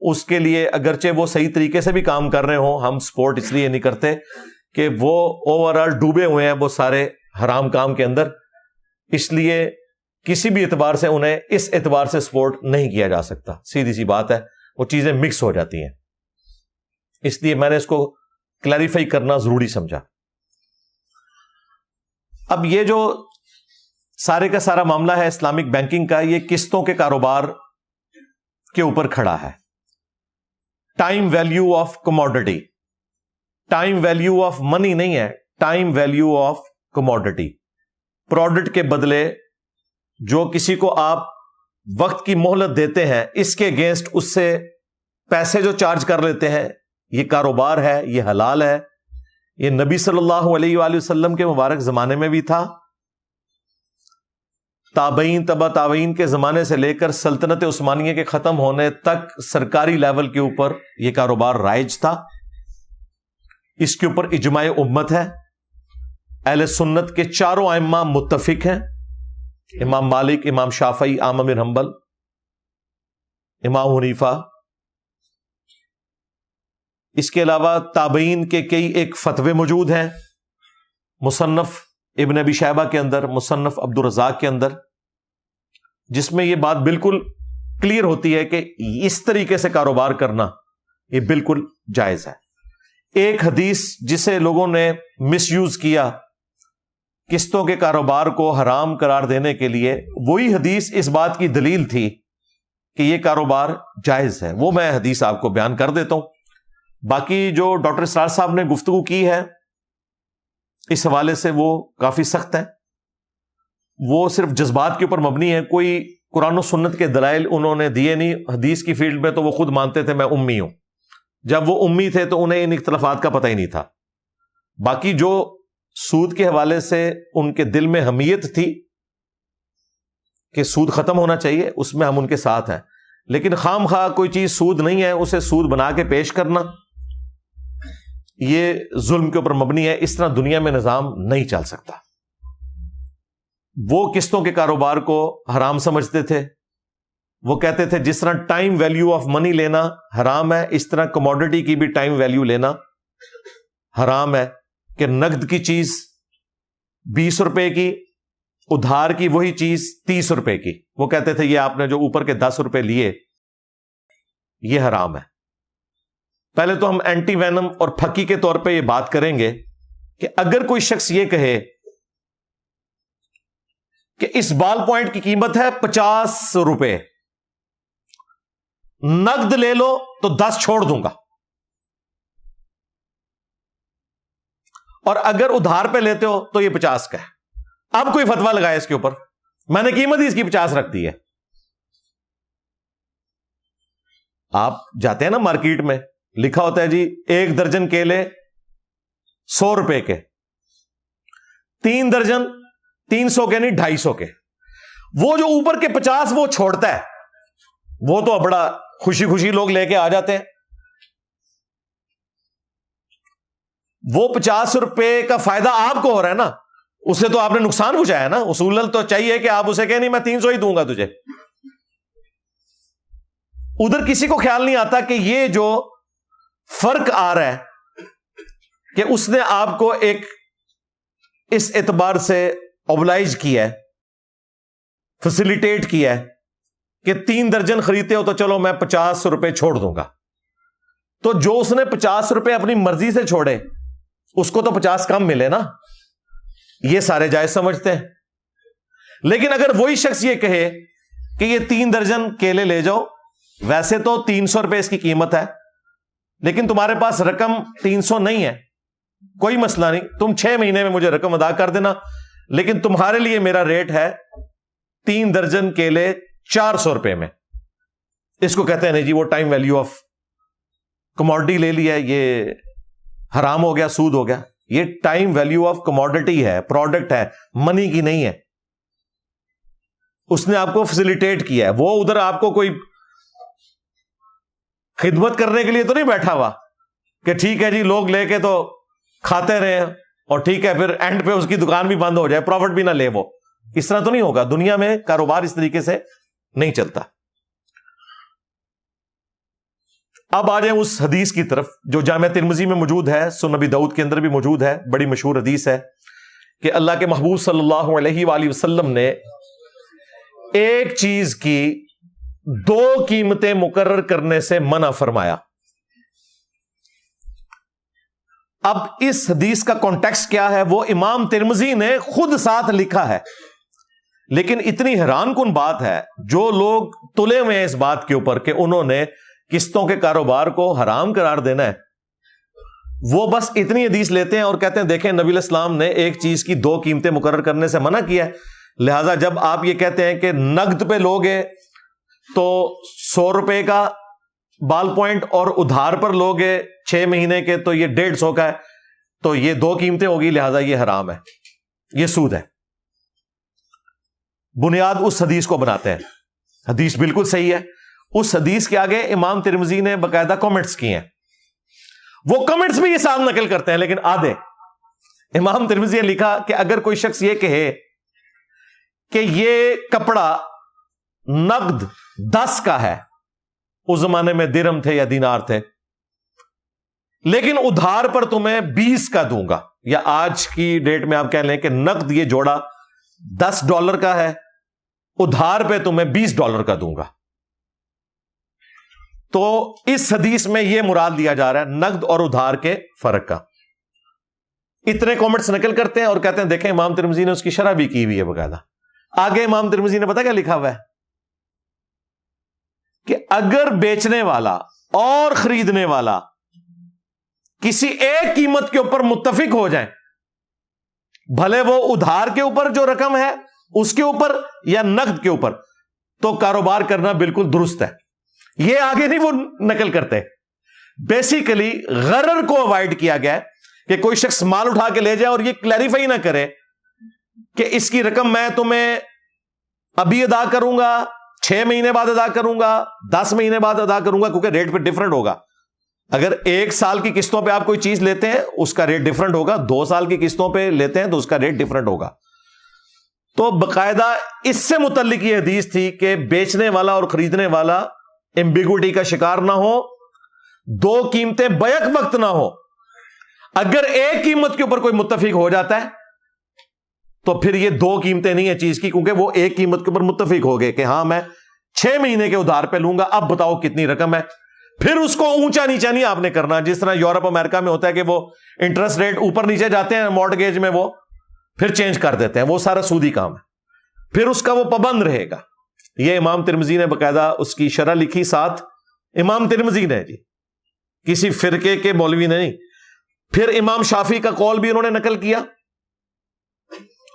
اس کے لیے اگرچہ وہ صحیح طریقے سے بھی کام کر رہے ہوں, ہم سپورٹ اس لیے نہیں کرتے کہ وہ اوور آل ڈوبے ہوئے ہیں وہ سارے حرام کام کے اندر, اس لیے کسی بھی اعتبار سے انہیں اس اعتبار سے سپورٹ نہیں کیا جا سکتا. سیدھی سی بات ہے, وہ چیزیں مکس ہو جاتی ہیں. اس لیے میں نے اس کو کلیریفائی کرنا ضروری سمجھا. اب یہ جو سارے کا سارا معاملہ ہے اسلامک بینکنگ کا, یہ قسطوں کے کاروبار کے اوپر کھڑا ہے. Time value of commodity, time value of money نہیں ہے, time value of commodity. Product کے بدلے جو کسی کو آپ وقت کی مہلت دیتے ہیں, اس کے اگینسٹ اس سے پیسے جو چارج کر لیتے ہیں, یہ کاروبار ہے, یہ حلال ہے. یہ نبی صلی اللہ علیہ وآلہ وسلم کے مبارک زمانے میں بھی تھا, تابعین تبع تابعین کے زمانے سے لے کر سلطنت عثمانیہ کے ختم ہونے تک سرکاری لیول کے اوپر یہ کاروبار رائج تھا. اس کے اوپر اجماع امت ہے. اہل سنت کے چاروں ائمہ متفق ہیں، امام مالک، امام شافعی، احمد بن حنبل، امام حنیفہ۔ اس کے علاوہ تابعین کے کئی ایک فتوے موجود ہیں، مصنف ابن ابی شیبہ کے اندر، مصنف عبد الرزاق کے اندر، جس میں یہ بات بالکل کلیئر ہوتی ہے کہ اس طریقے سے کاروبار کرنا یہ بالکل جائز ہے۔ ایک حدیث جسے لوگوں نے مس یوز کیا قسطوں کے کاروبار کو حرام قرار دینے کے لیے، وہی حدیث اس بات کی دلیل تھی کہ یہ کاروبار جائز ہے، وہ میں حدیث آپ کو بیان کر دیتا ہوں۔ باقی جو ڈاکٹر اسرار صاحب نے گفتگو کی ہے اس حوالے سے وہ کافی سخت ہے، وہ صرف جذبات کے اوپر مبنی ہے، کوئی قرآن و سنت کے دلائل انہوں نے دیے نہیں۔ حدیث کی فیلڈ میں تو وہ خود مانتے تھے میں امی ہوں، جب وہ امی تھے تو انہیں ان اختلافات کا پتہ ہی نہیں تھا۔ باقی جو سود کے حوالے سے ان کے دل میں حمیت تھی کہ سود ختم ہونا چاہیے، اس میں ہم ان کے ساتھ ہیں، لیکن خام خواہ کوئی چیز سود نہیں ہے اسے سود بنا کے پیش کرنا یہ ظلم کے اوپر مبنی ہے۔ اس طرح دنیا میں نظام نہیں چل سکتا۔ وہ قسطوں کے کاروبار کو حرام سمجھتے تھے، وہ کہتے تھے جس طرح ٹائم ویلیو آف منی لینا حرام ہے، اس طرح کموڈٹی کی بھی ٹائم ویلیو لینا حرام ہے، کہ نقد کی چیز 20 روپے کی، ادھار کی وہی چیز 30 روپے کی، وہ کہتے تھے یہ آپ نے جو اوپر کے 10 روپے لیے یہ حرام ہے۔ پہلے تو ہم اینٹی وینم اور پھکی کے طور پہ یہ بات کریں گے کہ اگر کوئی شخص یہ کہے کہ اس بال پوائنٹ کی قیمت ہے 50 روپے، نقد لے لو تو 10 چھوڑ دوں گا، اور اگر ادھار پہ لیتے ہو تو یہ 50 کا ہے، اب کوئی فتویٰ لگائے اس کے اوپر، میں نے قیمت ہی اس کی 50 رکھ دی ہے۔ آپ جاتے ہیں نا مارکیٹ میں، لکھا ہوتا ہے جی 1 درجن کیلے 100 روپے کے، 3 درجن 300 کے نہیں 250 کے، وہ جو اوپر کے 50 وہ چھوڑتا ہے، وہ تو بڑا خوشی خوشی لوگ لے کے آ جاتے ہیں۔ وہ 50 روپے کا فائدہ آپ کو ہو رہا ہے نا، اسے تو آپ نے نقصان پہنچایا نا۔ اصولاً تو چاہیے کہ آپ اسے کہ نہیں میں 300 ہی دوں گا تجھے۔ ادھر کسی کو خیال نہیں آتا کہ یہ جو فرق آ رہا ہے کہ اس نے آپ کو ایک اس اعتبار سے اوبلائج کیا ہے، فیسیلیٹیٹ کیا ہے کہ 3 درجن خریدتے ہو تو چلو میں 50 روپے چھوڑ دوں گا، تو جو اس نے 50 روپے اپنی مرضی سے چھوڑے اس کو تو 50 کم ملے نا، یہ سارے جائز سمجھتے ہیں۔ لیکن اگر وہی شخص یہ کہے کہ یہ 3 درجن کیلے لے جاؤ، ویسے تو 300 روپے اس کی قیمت ہے، لیکن تمہارے پاس رقم 300 نہیں ہے، کوئی مسئلہ نہیں، تم 6 مہینے میں مجھے رقم ادا کر دینا، لیکن تمہارے لیے میرا ریٹ ہے 3 درجن کیلے 400 روپے میں۔ اس کو کہتے ہیں نہیں جی وہ ٹائم ویلیو آف کموڈٹی لے لیا، یہ حرام ہو گیا، سود ہو گیا۔ یہ ٹائم ویلیو آف کموڈٹی ہے، پروڈکٹ ہے، منی کی نہیں ہے۔ اس نے آپ کو فیسیلیٹیٹ کیا ہے، وہ ادھر آپ کو کوئی خدمت کرنے کے لیے تو نہیں بیٹھا ہوا کہ ٹھیک ہے جی لوگ لے کے تو کھاتے رہے اور ٹھیک ہے پھر اینڈ پہ اس کی دکان بھی بند ہو جائے، پروفٹ بھی نہ لے۔ وہ اس طرح تو نہیں ہوگا، دنیا میں کاروبار اس طریقے سے نہیں چلتا۔ اب آ جائیں اس حدیث کی طرف جو جامع ترمذی میں موجود ہے، سنن نبی داؤد کے اندر بھی موجود ہے، بڑی مشہور حدیث ہے کہ اللہ کے محبوب صلی اللہ علیہ وآلہ وسلم نے ایک چیز کی 2 قیمتیں مقرر کرنے سے منع فرمایا۔ اب اس حدیث کا کانٹیکسٹ کیا ہے وہ امام ترمذی نے خود ساتھ لکھا ہے، لیکن اتنی حیران کن بات ہے جو لوگ تلے ہوئے ہیں اس بات کے اوپر کہ انہوں نے قسطوں کے کاروبار کو حرام قرار دینا ہے، وہ بس اتنی حدیث لیتے ہیں اور کہتے ہیں دیکھیں نبی علیہ السلام نے ایک چیز کی 2 قیمتیں مقرر کرنے سے منع کیا ہے، لہذا جب آپ یہ کہتے ہیں کہ نقد پہ لوگے تو 100 روپے کا بال پوائنٹ اور ادھار پر لوگے 6 مہینے کے تو یہ 150 کا ہے، تو یہ 2 قیمتیں ہوگی، لہذا یہ حرام ہے، یہ سود ہے۔ بنیاد اس حدیث کو بناتے ہیں، حدیث بالکل صحیح ہے، اس حدیث کے آگے امام ترمذی نے باقاعدہ کامنٹس کیے ہیں، وہ کامنٹس بھی یہ صاحب نقل کرتے ہیں لیکن آدھے، امام ترمذی نے لکھا کہ اگر کوئی شخص یہ کہے کہ یہ کپڑا نقد 10 کا ہے، اس زمانے میں درہم تھے یا دینار تھے، لیکن ادھار پر تمہیں 20 کا دوں گا، یا آج کی ڈیٹ میں آپ کہہ لیں کہ نقد یہ جوڑا $10 کا ہے، ادھار پہ تمہیں $20 کا دوں گا، تو اس حدیث میں یہ مراد لیا جا رہا ہے نقد اور ادھار کے فرق کا۔ اتنے کامنٹس نقل کرتے ہیں اور کہتے ہیں دیکھیں امام ترمذی نے اس کی شرح بھی کی ہوئی ہے باقاعدہ۔ آگے امام ترمذی نے پتا کیا لکھا ہوا ہے کہ اگر بیچنے والا اور خریدنے والا کسی ایک قیمت کے اوپر متفق ہو جائیں، بھلے وہ ادھار کے اوپر جو رقم ہے اس کے اوپر یا نقد کے اوپر، تو کاروبار کرنا بالکل درست ہے۔ یہ آگے نہیں وہ نقل کرتے، بیسیکلی غرر کو اوائڈ کیا گیا ہے کہ کوئی شخص مال اٹھا کے لے جائے اور یہ کلیریفائی نہ کرے کہ اس کی رقم میں تمہیں ابھی ادا کروں گا، 6 مہینے بعد ادا کروں گا، 10 مہینے بعد ادا کروں گا، کیونکہ ریٹ پہ ڈفرنٹ ہوگا۔ اگر 1 سال کی قسطوں پہ آپ کوئی چیز لیتے ہیں اس کا ریٹ ڈفرنٹ ہوگا، 2 سال کی قسطوں پہ لیتے ہیں تو اس کا ریٹ ڈفرنٹ ہوگا۔ تو باقاعدہ اس سے متعلق یہ حدیث تھی کہ بیچنے والا اور خریدنے والا ایمبیگوٹی کا شکار نہ ہو، 2 قیمتیں بیک وقت نہ ہو۔ اگر ایک قیمت کے اوپر کوئی متفق ہو جاتا ہے تو پھر یہ 2 قیمتیں نہیں ہیں چیز کی، کیونکہ وہ ایک قیمت کے اوپر متفق ہو گئے کہ ہاں میں 6 مہینے کے ادھار پہ لوں گا، اب بتاؤ کتنی رقم ہے۔ پھر اس کو اونچا نیچا نہیں آپ نے کرنا، جس طرح یورپ امریکہ میں ہوتا ہے کہ وہ انٹرسٹ ریٹ اوپر نیچے جاتے ہیں مارٹگیج میں، وہ پھر چینج کر دیتے ہیں، وہ سارا سودی کام ہے، پھر اس کا وہ پابند رہے گا۔ یہ امام ترمذی نے باقاعدہ اس کی شرح لکھی، ساتھ امام ترمذی نے جی، کسی فرقے کے مولوی نے نہیں۔ پھر امام شافعی کا قول بھی انہوں نے نقل کیا،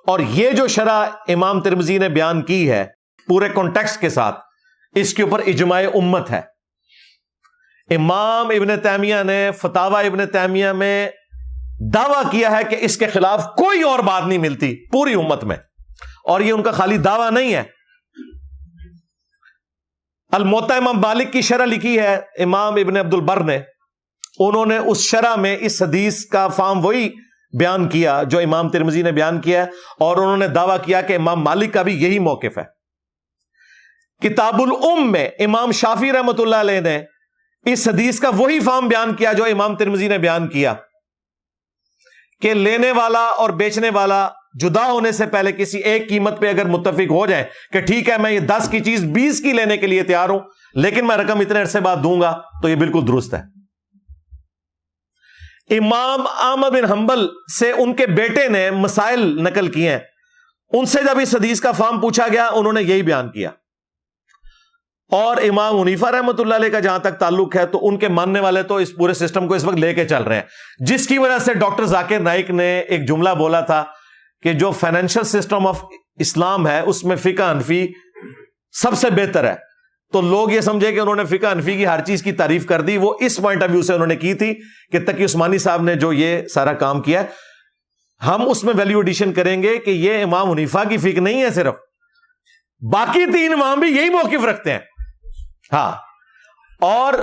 اور یہ جو شرح امام ترمذی نے بیان کی ہے پورے کانٹیکسٹ کے ساتھ، اس کے اوپر اجماع امت ہے۔ امام ابن تیمیہ نے فتاوی ابن تیمیہ میں دعویٰ کیا ہے کہ اس کے خلاف کوئی اور بات نہیں ملتی پوری امت میں، اور یہ ان کا خالی دعویٰ نہیں ہے۔ الموطا امام مالک کی شرح لکھی ہے امام ابن عبد البر نے، انہوں نے اس شرح میں اس حدیث کا فہم وہی بیان کیا جو امام ترمذی نے بیان کیا ہے، اور انہوں نے دعویٰ کیا کہ امام مالک کا بھی یہی موقف ہے۔ کتاب الام میں امام شافعی رحمۃ اللہ علیہ نے اس حدیث کا وہی فہم بیان کیا جو امام ترمذی نے بیان کیا، کہ لینے والا اور بیچنے والا جدا ہونے سے پہلے کسی ایک قیمت پہ اگر متفق ہو جائے کہ ٹھیک ہے میں یہ 10 کی چیز 20 کی لینے کے لیے تیار ہوں، لیکن میں رقم اتنے عرصے بعد دوں گا، تو یہ بالکل درست ہے۔ امام احمد بن حنبل سے ان کے بیٹے نے مسائل نقل کیے ہیں، ان سے جب اس حدیث کا فہم پوچھا گیا انہوں نے یہی بیان کیا۔ اور امام حنیفہ رحمۃ اللہ علیہ کا جہاں تک تعلق ہے تو ان کے ماننے والے تو اس پورے سسٹم کو اس وقت لے کے چل رہے ہیں، جس کی وجہ سے ڈاکٹر ذاکر نائک نے ایک جملہ بولا تھا کہ جو فائنینشل سسٹم آف اسلام ہے اس میں فقہ حنفی سب سے بہتر ہے۔ تو لوگ یہ سمجھے کہ انہوں نے فقہ حنفی کی ہر چیز کی تعریف کر دی، وہ اس پوائنٹ آف ویو سے انہوں نے کی تھی کہ تقی عثمانی صاحب نے جو یہ سارا کام کیا ہے، ہم اس میں ویلیو ایڈیشن کریں گے کہ یہ امام حنیفہ کی فقہ نہیں ہے، صرف باقی 3 امام بھی یہی موقف رکھتے ہیں۔ ہاں، اور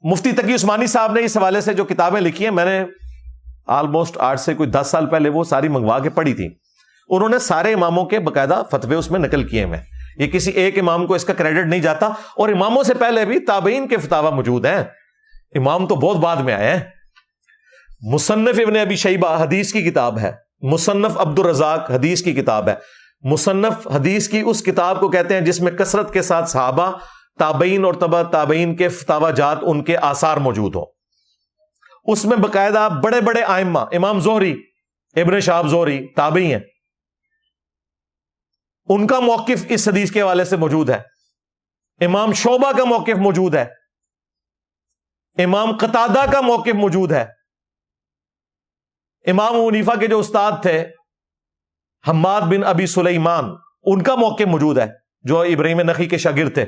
مفتی تقی عثمانی صاحب نے اس حوالے سے جو کتابیں لکھی ہیں، میں نے آلموسٹ آج سے کوئی 10 سال پہلے وہ ساری منگوا کے پڑھی تھی، انہوں نے سارے اماموں کے باقاعدہ فتوے اس میں نقل کیے ہوئے، یہ کسی ایک امام کو اس کا کریڈٹ نہیں جاتا، اور اماموں سے پہلے بھی تابعین کے فتاوی موجود ہیں، امام تو بہت بعد میں آئے ہیں۔ مصنف ابن ابی شیبہ حدیث کی کتاب ہے، مصنف عبد الرزاق حدیث کی کتاب ہے، مصنف حدیث کی اس کتاب کو کہتے ہیں جس میں کثرت کے ساتھ صحابہ، تابعین اور تبع تابعین کے فتاوی جات، ان کے آثار موجود ہوں۔ اس میں باقاعدہ بڑے بڑے ائمہ، امام زہری، ابن شہاب زہری تابعی ہیں، ان کا موقف اس حدیث کے حوالے سے موجود ہے، امام شعبہ کا موقف موجود ہے، امام قتادہ کا موقف موجود ہے، امام حنیفہ کے جو استاد تھے حماد بن ابی سلیمان، ان کا موقف موجود ہے جو ابراہیم نخعی کے شاگرد تھے۔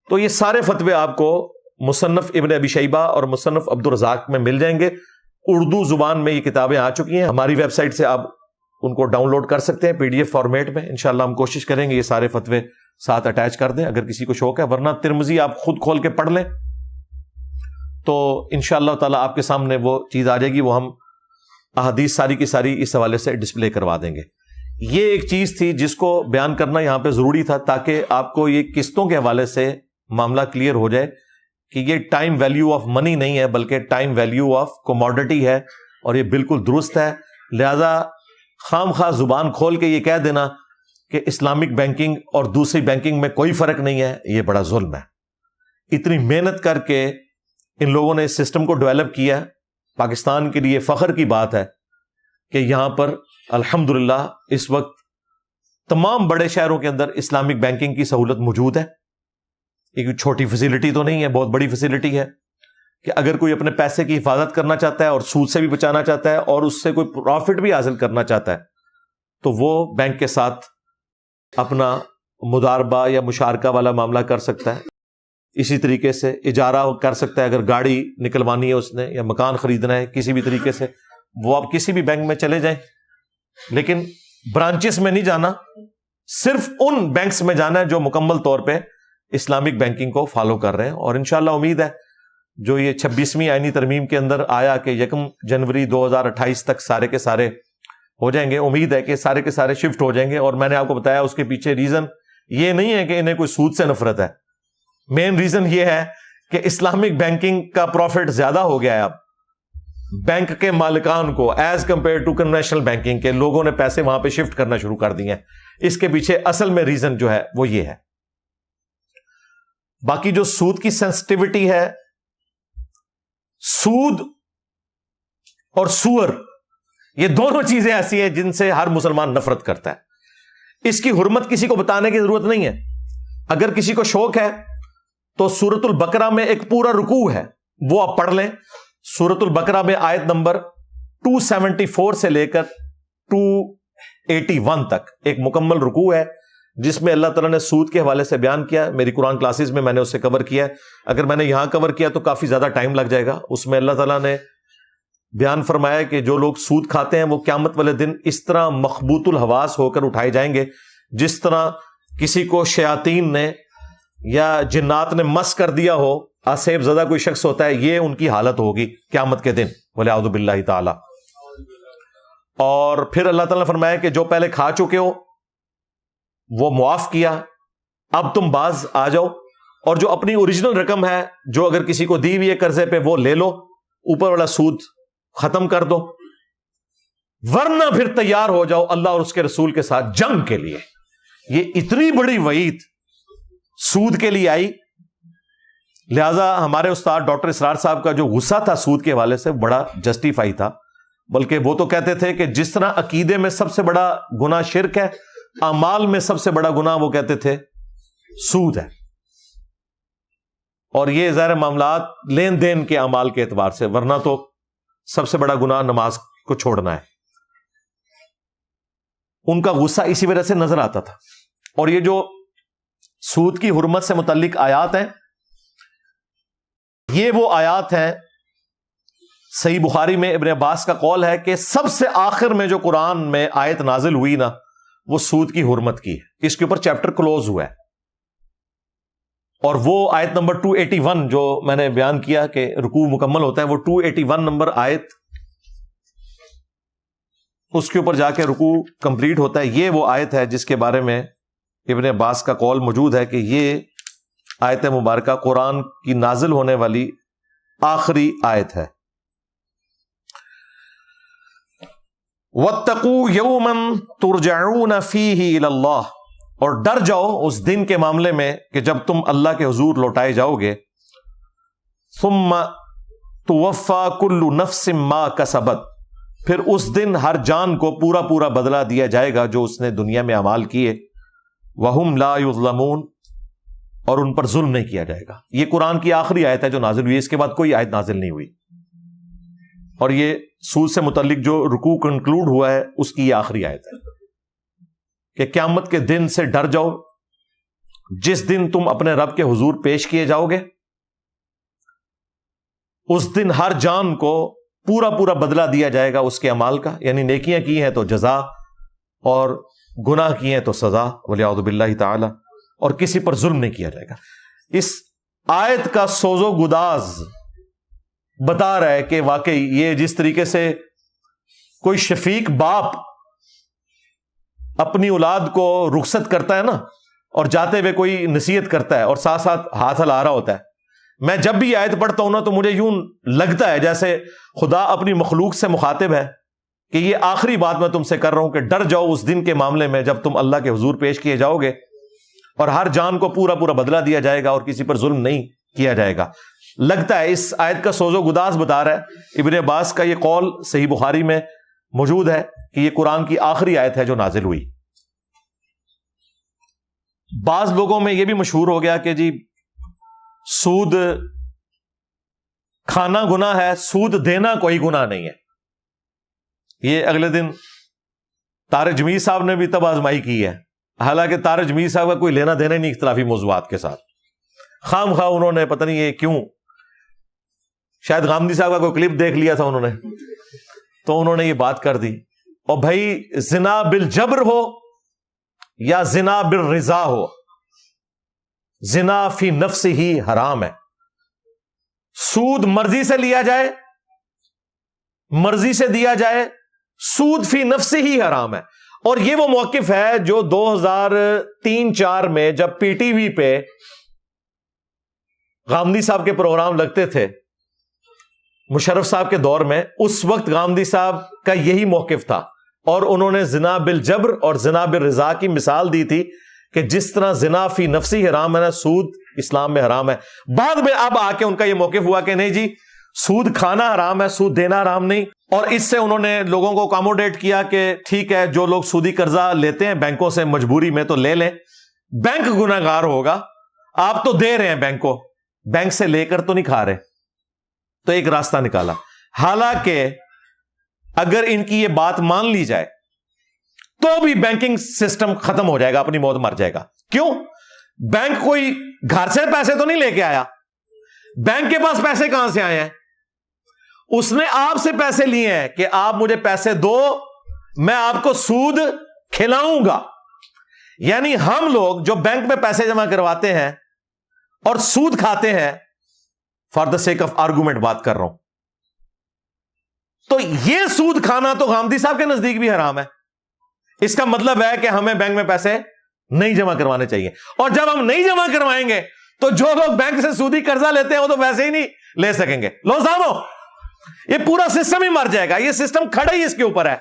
تو یہ سارے فتوے آپ کو مصنف ابن ابی شیبہ اور مصنف عبد الرزاق میں مل جائیں گے، اردو زبان میں یہ کتابیں آ چکی ہیں، ہماری ویب سائٹ سے آپ ان کو ڈاؤن لوڈ کر سکتے ہیں PDF فارمیٹ میں۔ انشاءاللہ ہم کوشش کریں گے یہ سارے فتوے ساتھ اٹیچ کر دیں اگر کسی کو شوق ہے، ورنہ ترمذی آپ خود کھول کے پڑھ لیں تو انشاءاللہ تعالی آپ کے سامنے وہ چیز آ جائے گی، وہ ہم احادیث ساری کی ساری اس حوالے سے ڈسپلے کروا دیں گے. یہ ایک چیز تھی جس کو بیان کرنا یہاں پہ ضروری تھا تاکہ آپ کو یہ قسطوں کے حوالے سے معاملہ کلیئر ہو جائے کہ یہ ٹائم ویلیو آف منی نہیں ہے بلکہ ٹائم ویلیو آف کوموڈٹی ہے, اور یہ بالکل درست ہے. لہذا خام خواہ زبان کھول کے یہ کہہ دینا کہ اسلامک بینکنگ اور دوسری بینکنگ میں کوئی فرق نہیں ہے, یہ بڑا ظلم ہے. اتنی محنت کر کے ان لوگوں نے اس سسٹم کو ڈیولپ کیا. پاکستان کے لیے فخر کی بات ہے کہ یہاں پر الحمدللہ اس وقت تمام بڑے شہروں کے اندر اسلامک بینکنگ کی سہولت موجود ہے. ایک چھوٹی فیسلٹی تو نہیں ہے, بہت بڑی فیسلٹی ہے کہ اگر کوئی اپنے پیسے کی حفاظت کرنا چاہتا ہے اور سود سے بھی بچانا چاہتا ہے اور اس سے کوئی پروفٹ بھی حاصل کرنا چاہتا ہے تو وہ بینک کے ساتھ اپنا مضاربہ یا مشارکہ والا معاملہ کر سکتا ہے. اسی طریقے سے اجارہ کر سکتا ہے, اگر گاڑی نکلوانی ہے اس نے یا مکان خریدنا ہے کسی بھی طریقے سے, وہ آپ کسی بھی بینک میں چلے جائیں, لیکن برانچز میں نہیں جانا, صرف ان بینکس میں جانا ہے جو مکمل طور پہ اسلامک بینکنگ کو فالو کر رہے ہیں. اور انشاءاللہ امید ہے جو یہ 26ویں آئینی ترمیم کے اندر آیا کہ 1 جنوری 2028 تک سارے کے سارے ہو جائیں گے, امید ہے کہ سارے کے سارے شفٹ ہو جائیں گے. اور میں نے آپ کو بتایا اس کے پیچھے ریزن یہ نہیں ہے کہ انہیں کوئی سود سے نفرت ہے, مین ریزن یہ ہے کہ اسلامک بینکنگ کا پروفٹ زیادہ ہو گیا ہے. اب بینک کے مالکان کو as compared to conventional banking کے لوگوں نے پیسے وہاں پہ شفٹ کرنا شروع کر دیے ہیں. اس کے پیچھے اصل میں ریزن جو ہے وہ یہ ہے. باقی جو سود کی سینسٹیوٹی ہے, سود اور سور یہ دونوں چیزیں ایسی ہیں جن سے ہر مسلمان نفرت کرتا ہے. اس کی حرمت کسی کو بتانے کی ضرورت نہیں ہے. اگر کسی کو شوق ہے تو سورۃ البقرہ میں ایک پورا رکوع ہے, وہ آپ پڑھ لیں. سورۃ البقرہ میں آیت نمبر 274 سے لے کر 281 تک ایک مکمل رکوع ہے جس میں اللہ تعالیٰ نے سود کے حوالے سے بیان کیا. میری قرآن کلاسز میں میں نے اسے کور کیا ہے, اگر میں نے یہاں کور کیا تو کافی زیادہ ٹائم لگ جائے گا. اس میں اللہ تعالیٰ نے بیان فرمایا کہ جو لوگ سود کھاتے ہیں وہ قیامت والے دن اس طرح مخبوط الحواس ہو کر اٹھائے جائیں گے جس طرح کسی کو شیاطین نے یا جنات نے مس کر دیا ہو, آسیب زدہ کوئی شخص ہوتا ہے, یہ ان کی حالت ہوگی قیامت کے دن, وَلِعَوْذُ بِاللَّهِ تعالی. اور پھر اللہ تعالیٰ نے فرمایا کہ جو پہلے کھا چکے ہو وہ معاف کیا, اب تم باز آ جاؤ, اور جو اپنی اوریجنل رقم ہے جو اگر کسی کو دی ہوئی ہے قرضے پہ وہ لے لو, اوپر والا سود ختم کر دو, ورنہ پھر تیار ہو جاؤ اللہ اور اس کے رسول کے ساتھ جنگ کے لیے. یہ اتنی بڑی وعید سود کے لیے آئی, لہذا ہمارے استاد ڈاکٹر اسرار صاحب کا جو غصہ تھا سود کے حوالے سے بڑا جسٹیفائی تھا. بلکہ وہ تو کہتے تھے کہ جس طرح عقیدے میں سب سے بڑا گناہ شرک ہے, اعمال میں سب سے بڑا گناہ وہ کہتے تھے سود ہے. اور یہ ظاہر معاملات لین دین کے اعمال کے اعتبار سے, ورنہ تو سب سے بڑا گناہ نماز کو چھوڑنا ہے. ان کا غصہ اسی وجہ سے نظر آتا تھا. اور یہ جو سود کی حرمت سے متعلق آیات ہیں, یہ وہ آیات ہیں, صحیح بخاری میں ابن عباس کا قول ہے کہ سب سے آخر میں جو قرآن میں آیت نازل ہوئی نا وہ سود کی حرمت کی ہے. اس کے اوپر چیپٹر کلوز ہوا ہے, اور وہ آیت نمبر 281 جو میں نے بیان کیا کہ رکوع مکمل ہوتا ہے, وہ 281 نمبر آیت, اس کے اوپر جا کے رکوع کمپلیٹ ہوتا ہے. یہ وہ آیت ہے جس کے بارے میں ابن عباس کا قول موجود ہے کہ یہ آیت مبارکہ قرآن کی نازل ہونے والی آخری آیت ہے. وَاتَّقُوا يَوْمًا تُرْجَعُونَ فِيهِ إِلَى اللَّهِ, اور ڈر جاؤ اس دن کے معاملے میں کہ جب تم اللہ کے حضور لوٹائے جاؤ گے. ثُمَّ تُوَفَّى كُلُّ نَفْسٍ مَا كَسَبَتْ, پھر اس دن ہر جان کو پورا پورا بدلہ دیا جائے گا جو اس نے دنیا میں اعمال کیے. وَهُمْ لَا يُظْلَمُونَ, اور ان پر ظلم نہیں کیا جائے گا. یہ قرآن کی آخری آیت ہے جو نازل ہوئی, اس کے بعد کوئی آیت نازل نہیں ہوئی. اور یہ سود سے متعلق جو رکوع کنکلوڈ ہوا ہے اس کی یہ آخری آیت ہے کہ قیامت کے دن سے ڈر جاؤ جس دن تم اپنے رب کے حضور پیش کیے جاؤ گے. اس دن ہر جان کو پورا پورا بدلہ دیا جائے گا اس کے اعمال کا, یعنی نیکیاں کی ہیں تو جزا اور گناہ کی ہیں تو سزا, وَلِعَوْذُ بِاللَّهِ تعالی, اور کسی پر ظلم نہیں کیا جائے گا. اس آیت کا سوز و گداز بتا رہا ہے کہ واقعی یہ جس طریقے سے کوئی شفیق باپ اپنی اولاد کو رخصت کرتا ہے نا اور جاتے ہوئے کوئی نصیحت کرتا ہے اور ساتھ ساتھ ہاتھ ہلا رہا ہوتا ہے، میں جب بھی آیت پڑھتا ہوں نا تو مجھے یوں لگتا ہے جیسے خدا اپنی مخلوق سے مخاطب ہے کہ یہ آخری بات میں تم سے کر رہا ہوں کہ ڈر جاؤ اس دن کے معاملے میں جب تم اللہ کے حضور پیش کیے جاؤ گے اور ہر جان کو پورا پورا بدلہ دیا جائے گا اور کسی پر ظلم نہیں کیا جائے گا۔ لگتا ہے اس آیت کا سوز و گداز بتا رہا ہے۔ ابن عباس کا یہ قول صحیح بخاری میں موجود ہے کہ یہ قرآن کی آخری آیت ہے جو نازل ہوئی۔ بعض لوگوں میں یہ بھی مشہور ہو گیا کہ جی سود کھانا گناہ ہے، سود دینا کوئی گناہ نہیں ہے۔ یہ اگلے دن طارق جمیل صاحب نے بھی تب آزمائی کی ہے، حالانکہ طارق جمیل صاحب کا کوئی لینا دینا نہیں اختلافی موضوعات کے ساتھ، خام خواہ انہوں نے پتہ نہیں یہ کیوں، شاید غامدی صاحب کا کوئی کلپ دیکھ لیا تھا انہوں نے تو انہوں نے یہ بات کر دی۔ اور بھائی زنا بالجبر ہو یا زنا بالرضا ہو، زنا فی نفس ہی حرام ہے۔ سود مرضی سے لیا جائے، مرضی سے دیا جائے، سود فی نفس ہی حرام ہے۔ اور یہ وہ موقف ہے جو 2003-04 میں جب پی ٹی وی پہ غامدی صاحب کے پروگرام لگتے تھے مشرف صاحب کے دور میں، اس وقت غامدی صاحب کا یہی موقف تھا اور انہوں نے زنا بالجبر اور زنا بالرضا کی مثال دی تھی کہ جس طرح زنا فی نفسی حرام ہے نا، سود اسلام میں حرام ہے۔ بعد میں اب آ کے ان کا یہ موقف ہوا کہ نہیں جی سود کھانا حرام ہے، سود دینا حرام نہیں، اور اس سے انہوں نے لوگوں کو اکاموڈیٹ کیا کہ ٹھیک ہے جو لوگ سودی قرضہ لیتے ہیں بینکوں سے مجبوری میں تو لے لیں، بینک گناہ گار ہوگا، آپ تو دے رہے ہیں بینک کو، بینک سے لے کر تو نہیں کھا رہے، تو ایک راستہ نکالا۔ حالانکہ اگر ان کی یہ بات مان لی جائے تو بھی بینکنگ سسٹم ختم ہو جائے گا، اپنی موت مر جائے گا۔ کیوں؟ بینک کوئی گھر سے پیسے تو نہیں لے کے آیا، بینک کے پاس پیسے کہاں سے آئے ہیں؟ اس نے آپ سے پیسے لیے ہیں کہ آپ مجھے پیسے دو، میں آپ کو سود کھلاؤں گا۔ یعنی ہم لوگ جو بینک میں پیسے جمع کرواتے ہیں اور سود کھاتے ہیں، for the sake of argument بات کر رہا ہوں، تو یہ سود کھانا تو غامدی صاحب کے نزدیک بھی حرام ہے۔ اس کا مطلب ہے کہ ہمیں بینک میں پیسے نہیں جمع کروانے چاہیے، اور جب ہم نہیں جمع کروائیں گے تو جو لوگ بینک سے سودی قرضہ لیتے ہیں وہ تو ویسے ہی نہیں لے سکیں گے۔ لو سامو، یہ پورا سسٹم ہی مر جائے گا۔ یہ سسٹم کھڑا ہی اس کے اوپر ہے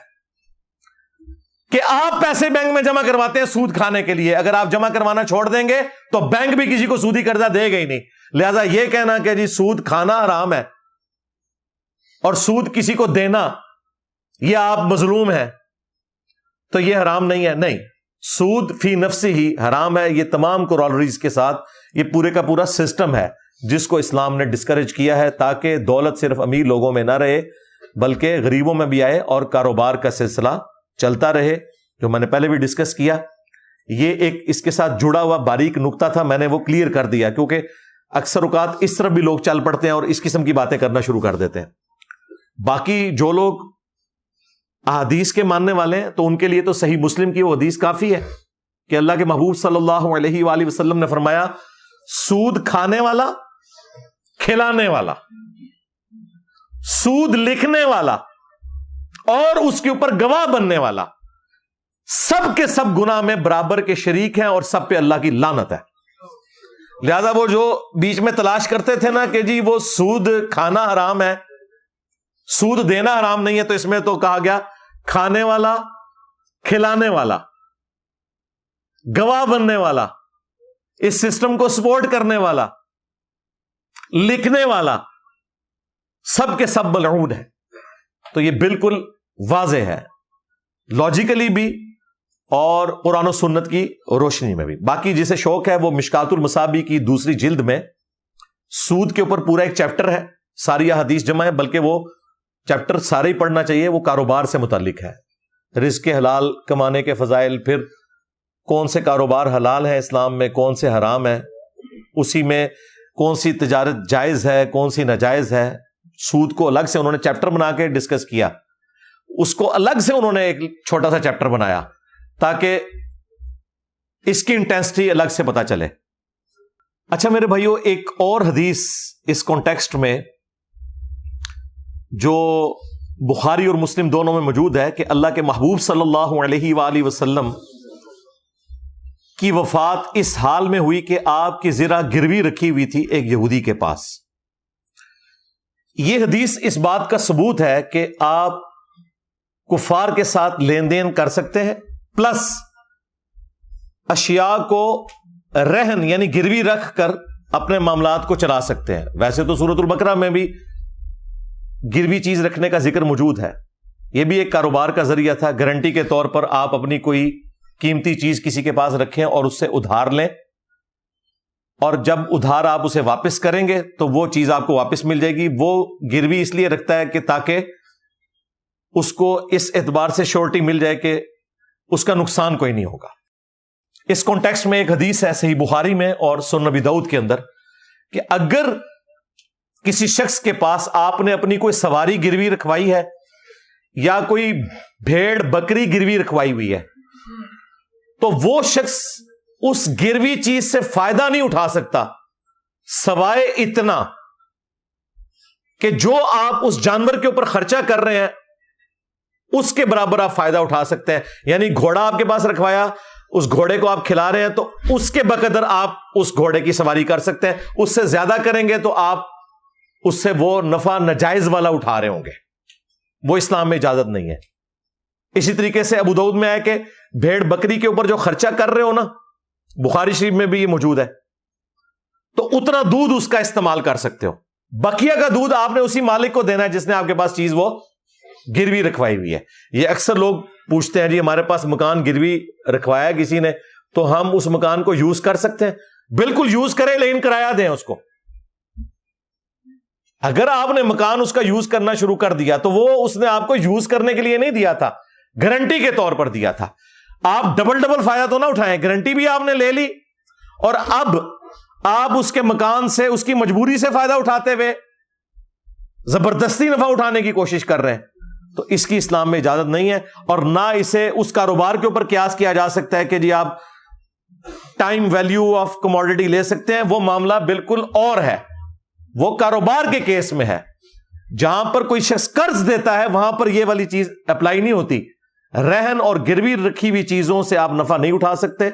کہ آپ پیسے بینک میں جمع کرواتے ہیں سود کھانے کے لیے، اگر آپ جمع کروانا چھوڑ دیں گے تو بینک بھی کسی کو سودی قرضہ دے گا ہی نہیں۔ لہذا یہ کہنا کہ جی سود کھانا حرام ہے اور سود کسی کو دینا یہ آپ مظلوم ہیں تو یہ حرام نہیں ہے، نہیں، سود فی نفسی ہی حرام ہے۔ یہ تمام کورالریز کے ساتھ یہ پورے کا پورا سسٹم ہے جس کو اسلام نے ڈسکریج کیا ہے تاکہ دولت صرف امیر لوگوں میں نہ رہے بلکہ غریبوں میں بھی آئے اور کاروبار کا سلسلہ چلتا رہے، جو میں نے پہلے بھی ڈسکس کیا۔ یہ ایک اس کے ساتھ جڑا ہوا باریک نقطہ تھا، میں نے وہ کلیئر کر دیا، کیونکہ اکثر اوقات اس طرف بھی لوگ چل پڑتے ہیں اور اس قسم کی باتیں کرنا شروع کر دیتے ہیں۔ باقی جو لوگ احادیث کے ماننے والے ہیں تو ان کے لیے تو صحیح مسلم کی وہ حدیث کافی ہے کہ اللہ کے محبوب صلی اللہ علیہ وآلہ وسلم نے فرمایا، سود کھانے والا، کھلانے والا، سود لکھنے والا اور اس کے اوپر گواہ بننے والا، سب کے سب گناہ میں برابر کے شریک ہیں اور سب پہ اللہ کی لعنت ہے۔ لہذا وہ جو بیچ میں تلاش کرتے تھے نا کہ جی وہ سود کھانا حرام ہے، سود دینا حرام نہیں ہے، تو اس میں تو کہا گیا کھانے والا، کھلانے والا، گواہ بننے والا، اس سسٹم کو سپورٹ کرنے والا، لکھنے والا، سب کے سب ملعون ہے۔ تو یہ بالکل واضح ہے لاجیکلی بھی اور قرآن و سنت کی روشنی میں بھی۔ باقی جسے شوق ہے وہ مشکات المصابیح کی دوسری جلد میں سود کے اوپر پورا ایک چیپٹر ہے، ساری احادیث جمع ہے، بلکہ وہ چیپٹر سارے ہی پڑھنا چاہیے، وہ کاروبار سے متعلق ہے، رزق حلال کمانے کے فضائل، پھر کون سے کاروبار حلال ہیں اسلام میں، کون سے حرام ہیں، اسی میں کون سی تجارت جائز ہے، کون سی ناجائز ہے۔ سود کو الگ سے انہوں نے چیپٹر بنا کے ڈسکس کیا، اس کو الگ سے انہوں نے ایک چھوٹا سا چیپٹر بنایا تاکہ اس کی انٹینسٹی الگ سے پتا چلے۔ اچھا میرے بھائیو، ایک اور حدیث اس کانٹیکسٹ میں جو بخاری اور مسلم دونوں میں موجود ہے کہ اللہ کے محبوب صلی اللہ علیہ وآلہ وسلم کی وفات اس حال میں ہوئی کہ آپ کی زرہ گروی رکھی ہوئی تھی ایک یہودی کے پاس. یہ حدیث اس بات کا ثبوت ہے کہ آپ کفار کے ساتھ لین دین کر سکتے ہیں، پلس اشیاء کو رہن یعنی گروی رکھ کر اپنے معاملات کو چلا سکتے ہیں. ویسے تو سورۃ البقرہ میں بھی گروی چیز رکھنے کا ذکر موجود ہے. یہ بھی ایک کاروبار کا ذریعہ تھا. گارنٹی کے طور پر آپ اپنی کوئی قیمتی چیز کسی کے پاس رکھیں اور اس سے ادھار لیں، اور جب ادھار آپ اسے واپس کریں گے تو وہ چیز آپ کو واپس مل جائے گی. وہ گروی اس لیے رکھتا ہے کہ تاکہ اس کو اس اعتبار سے شورٹی مل جائے کہ اس کا نقصان کوئی نہیں ہوگا. اس کانٹیکسٹ میں ایک حدیث ہے صحیح بخاری میں اور سنن نبی داؤد کے اندر کہ اگر کسی شخص کے پاس آپ نے اپنی کوئی سواری گروی رکھوائی ہے یا کوئی بھیڑ بکری گروی رکھوائی ہوئی ہے تو وہ شخص اس گروی چیز سے فائدہ نہیں اٹھا سکتا سوائے اتنا کہ جو آپ اس جانور کے اوپر خرچہ کر رہے ہیں اس کے برابر آپ فائدہ اٹھا سکتے ہیں. یعنی گھوڑا آپ کے پاس رکھوایا، اس گھوڑے کو آپ کھلا رہے ہیں تو اس کے بقدر آپ اس گھوڑے کی سواری کر سکتے ہیں. اس سے زیادہ کریں گے تو آپ اس سے وہ نفع ناجائز والا اٹھا رہے ہوں گے. وہ اسلام میں اجازت نہیں ہے. اسی طریقے سے ابو داؤد میں آیا کہ بھیڑ بکری کے اوپر جو خرچہ کر رہے ہو نا، بخاری شریف میں بھی یہ موجود ہے، تو اتنا دودھ اس کا استعمال کر سکتے ہو. بقیہ کا دودھ آپ نے اسی مالک کو دینا ہے جس نے آپ کے پاس چیز وہ گروی رکھوائی ہوئی ہے. یہ اکثر لوگ پوچھتے ہیں جی ہمارے پاس مکان گروی رکھوایا کسی نے تو ہم اس مکان کو یوز کر سکتے ہیں؟ بالکل یوز کریں، لیکن کرایہ دیں اس کو. اگر آپ نے مکان اس کا یوز کرنا شروع کر دیا تو وہ اس نے آپ کو یوز کرنے کے لیے نہیں دیا تھا، گارنٹی کے طور پر دیا تھا. آپ ڈبل فائدہ تو نہ اٹھائیں، گارنٹی بھی آپ نے لے لی اور اب آپ اس کے مکان سے اس کی مجبوری سے فائدہ اٹھاتے ہوئے زبردستی نفع اٹھانے کی کوشش کر رہے ہیں. تو اس کی اسلام میں اجازت نہیں ہے، اور نہ اسے اس کاروبار کے اوپر قیاس کیا جا سکتا ہے کہ جی آپ ٹائم ویلیو آف کموڈٹی لے سکتے ہیں. وہ معاملہ بالکل اور ہے، وہ کاروبار کے کیس میں ہے. جہاں پر کوئی شخص قرض دیتا ہے وہاں پر یہ والی چیز اپلائی نہیں ہوتی. رہن اور گروی رکھی ہوئی چیزوں سے آپ نفع نہیں اٹھا سکتے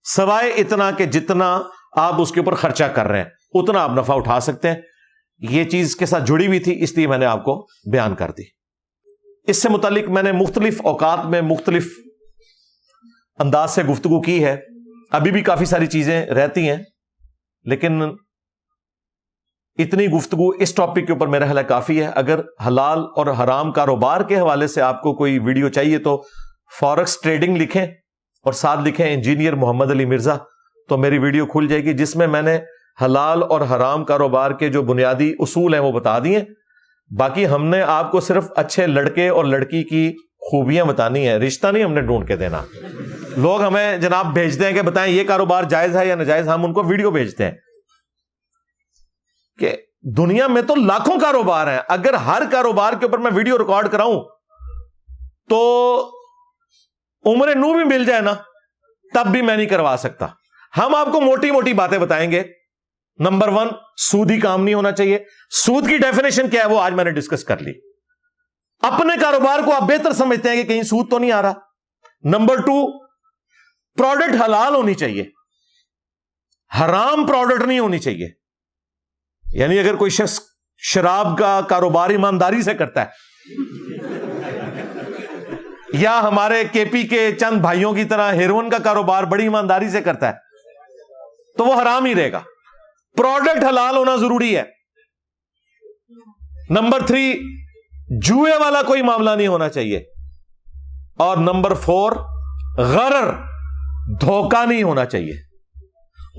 سوائے اتنا کہ جتنا آپ اس کے اوپر خرچہ کر رہے ہیں اتنا آپ نفع اٹھا سکتے ہیں. یہ چیز کے ساتھ جڑی ہوئی تھی، اس لیے میں نے آپ کو بیان کر دی. اس سے متعلق میں نے مختلف اوقات میں مختلف انداز سے گفتگو کی ہے. ابھی بھی کافی ساری چیزیں رہتی ہیں، لیکن اتنی گفتگو اس ٹاپک کے اوپر میرا خیال کافی ہے. اگر حلال اور حرام کاروبار کے حوالے سے آپ کو کوئی ویڈیو چاہیے تو فارکس ٹریڈنگ لکھیں اور ساتھ لکھیں انجینئر محمد علی مرزا، تو میری ویڈیو کھل جائے گی جس میں میں نے حلال اور حرام کاروبار کے جو بنیادی اصول ہیں وہ بتا دیے. باقی ہم نے آپ کو صرف اچھے لڑکے اور لڑکی کی خوبیاں بتانی ہیں، رشتہ نہیں ہم نے ڈھونڈ کے دینا. لوگ ہمیں جناب بھیجتے ہیں کہ بتائیں یہ کاروبار جائز ہے یا ناجائز، ہم ان کو ویڈیو بھیجتے ہیں کہ دنیا میں تو لاکھوں کاروبار ہیں. اگر ہر کاروبار کے اوپر میں ویڈیو ریکارڈ کراؤں تو عمر نو بھی مل جائے نا تب بھی میں نہیں کروا سکتا. ہم آپ کو موٹی موٹی باتیں بتائیں گے. نمبر 1، سودی کام نہیں ہونا چاہیے. سود کی ڈیفینیشن کیا ہے وہ آج میں نے ڈسکس کر لی. اپنے کاروبار کو آپ بہتر سمجھتے ہیں کہ کہیں سود تو نہیں آ رہا. نمبر 2، پروڈکٹ حلال ہونی چاہیے، حرام پروڈکٹ نہیں ہونی چاہیے. یعنی اگر کوئی شخص شراب کا کاروبار ایمانداری سے کرتا ہے یا ہمارے کے پی کے چند بھائیوں کی طرح ہیروئن کا کاروبار بڑی ایمانداری سے کرتا ہے تو وہ حرام ہی رہے گا. پروڈکٹ حلال ہونا ضروری ہے. نمبر 3، جوئے والا کوئی معاملہ نہیں ہونا چاہیے. اور نمبر 4، غرر، دھوکہ نہیں ہونا چاہیے.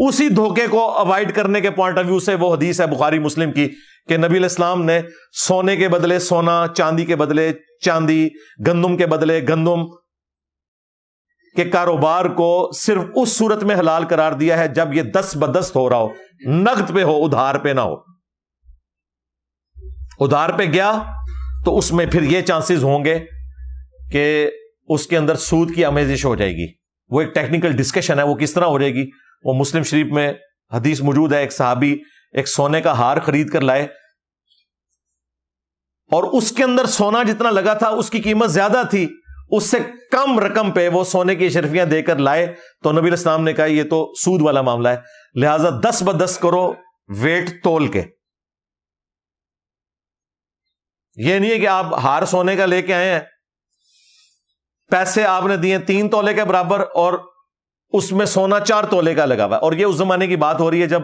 اسی دھوکے کو اوائڈ کرنے کے پوائنٹ آف ویو سے وہ حدیث ہے بخاری مسلم کی کہ نبی علیہ السلام نے سونے کے بدلے سونا، چاندی کے بدلے چاندی، گندم کے بدلے گندم کے کاروبار کو صرف اس صورت میں حلال قرار دیا ہے جب یہ دست بدست ہو رہا ہو، نقد پہ ہو، ادھار پہ نہ ہو. ادھار پہ گیا تو اس میں پھر یہ چانسز ہوں گے کہ اس کے اندر سود کی آمیزش ہو جائے گی. وہ ایک ٹیکنیکل ڈسکشن ہے، وہ کس طرح ہو جائے گی. وہ مسلم شریف میں حدیث موجود ہے، ایک صحابی ایک سونے کا ہار خرید کر لائے اور اس کے اندر سونا جتنا لگا تھا اس کی قیمت زیادہ تھی، اس سے کم رقم پہ وہ سونے کی اشرفیاں دے کر لائے، تو نبی علیہ السلام نے کہا یہ تو سود والا معاملہ ہے، لہذا 10 ب 10 کرو ویٹ تول کے. یہ نہیں ہے کہ آپ ہار سونے کا لے کے آئے ہیں، پیسے آپ نے دیے 3 تولے کے برابر اور اس میں سونا 4 تولے کا لگا ہوا ہے. اور یہ اس زمانے کی بات ہو رہی ہے جب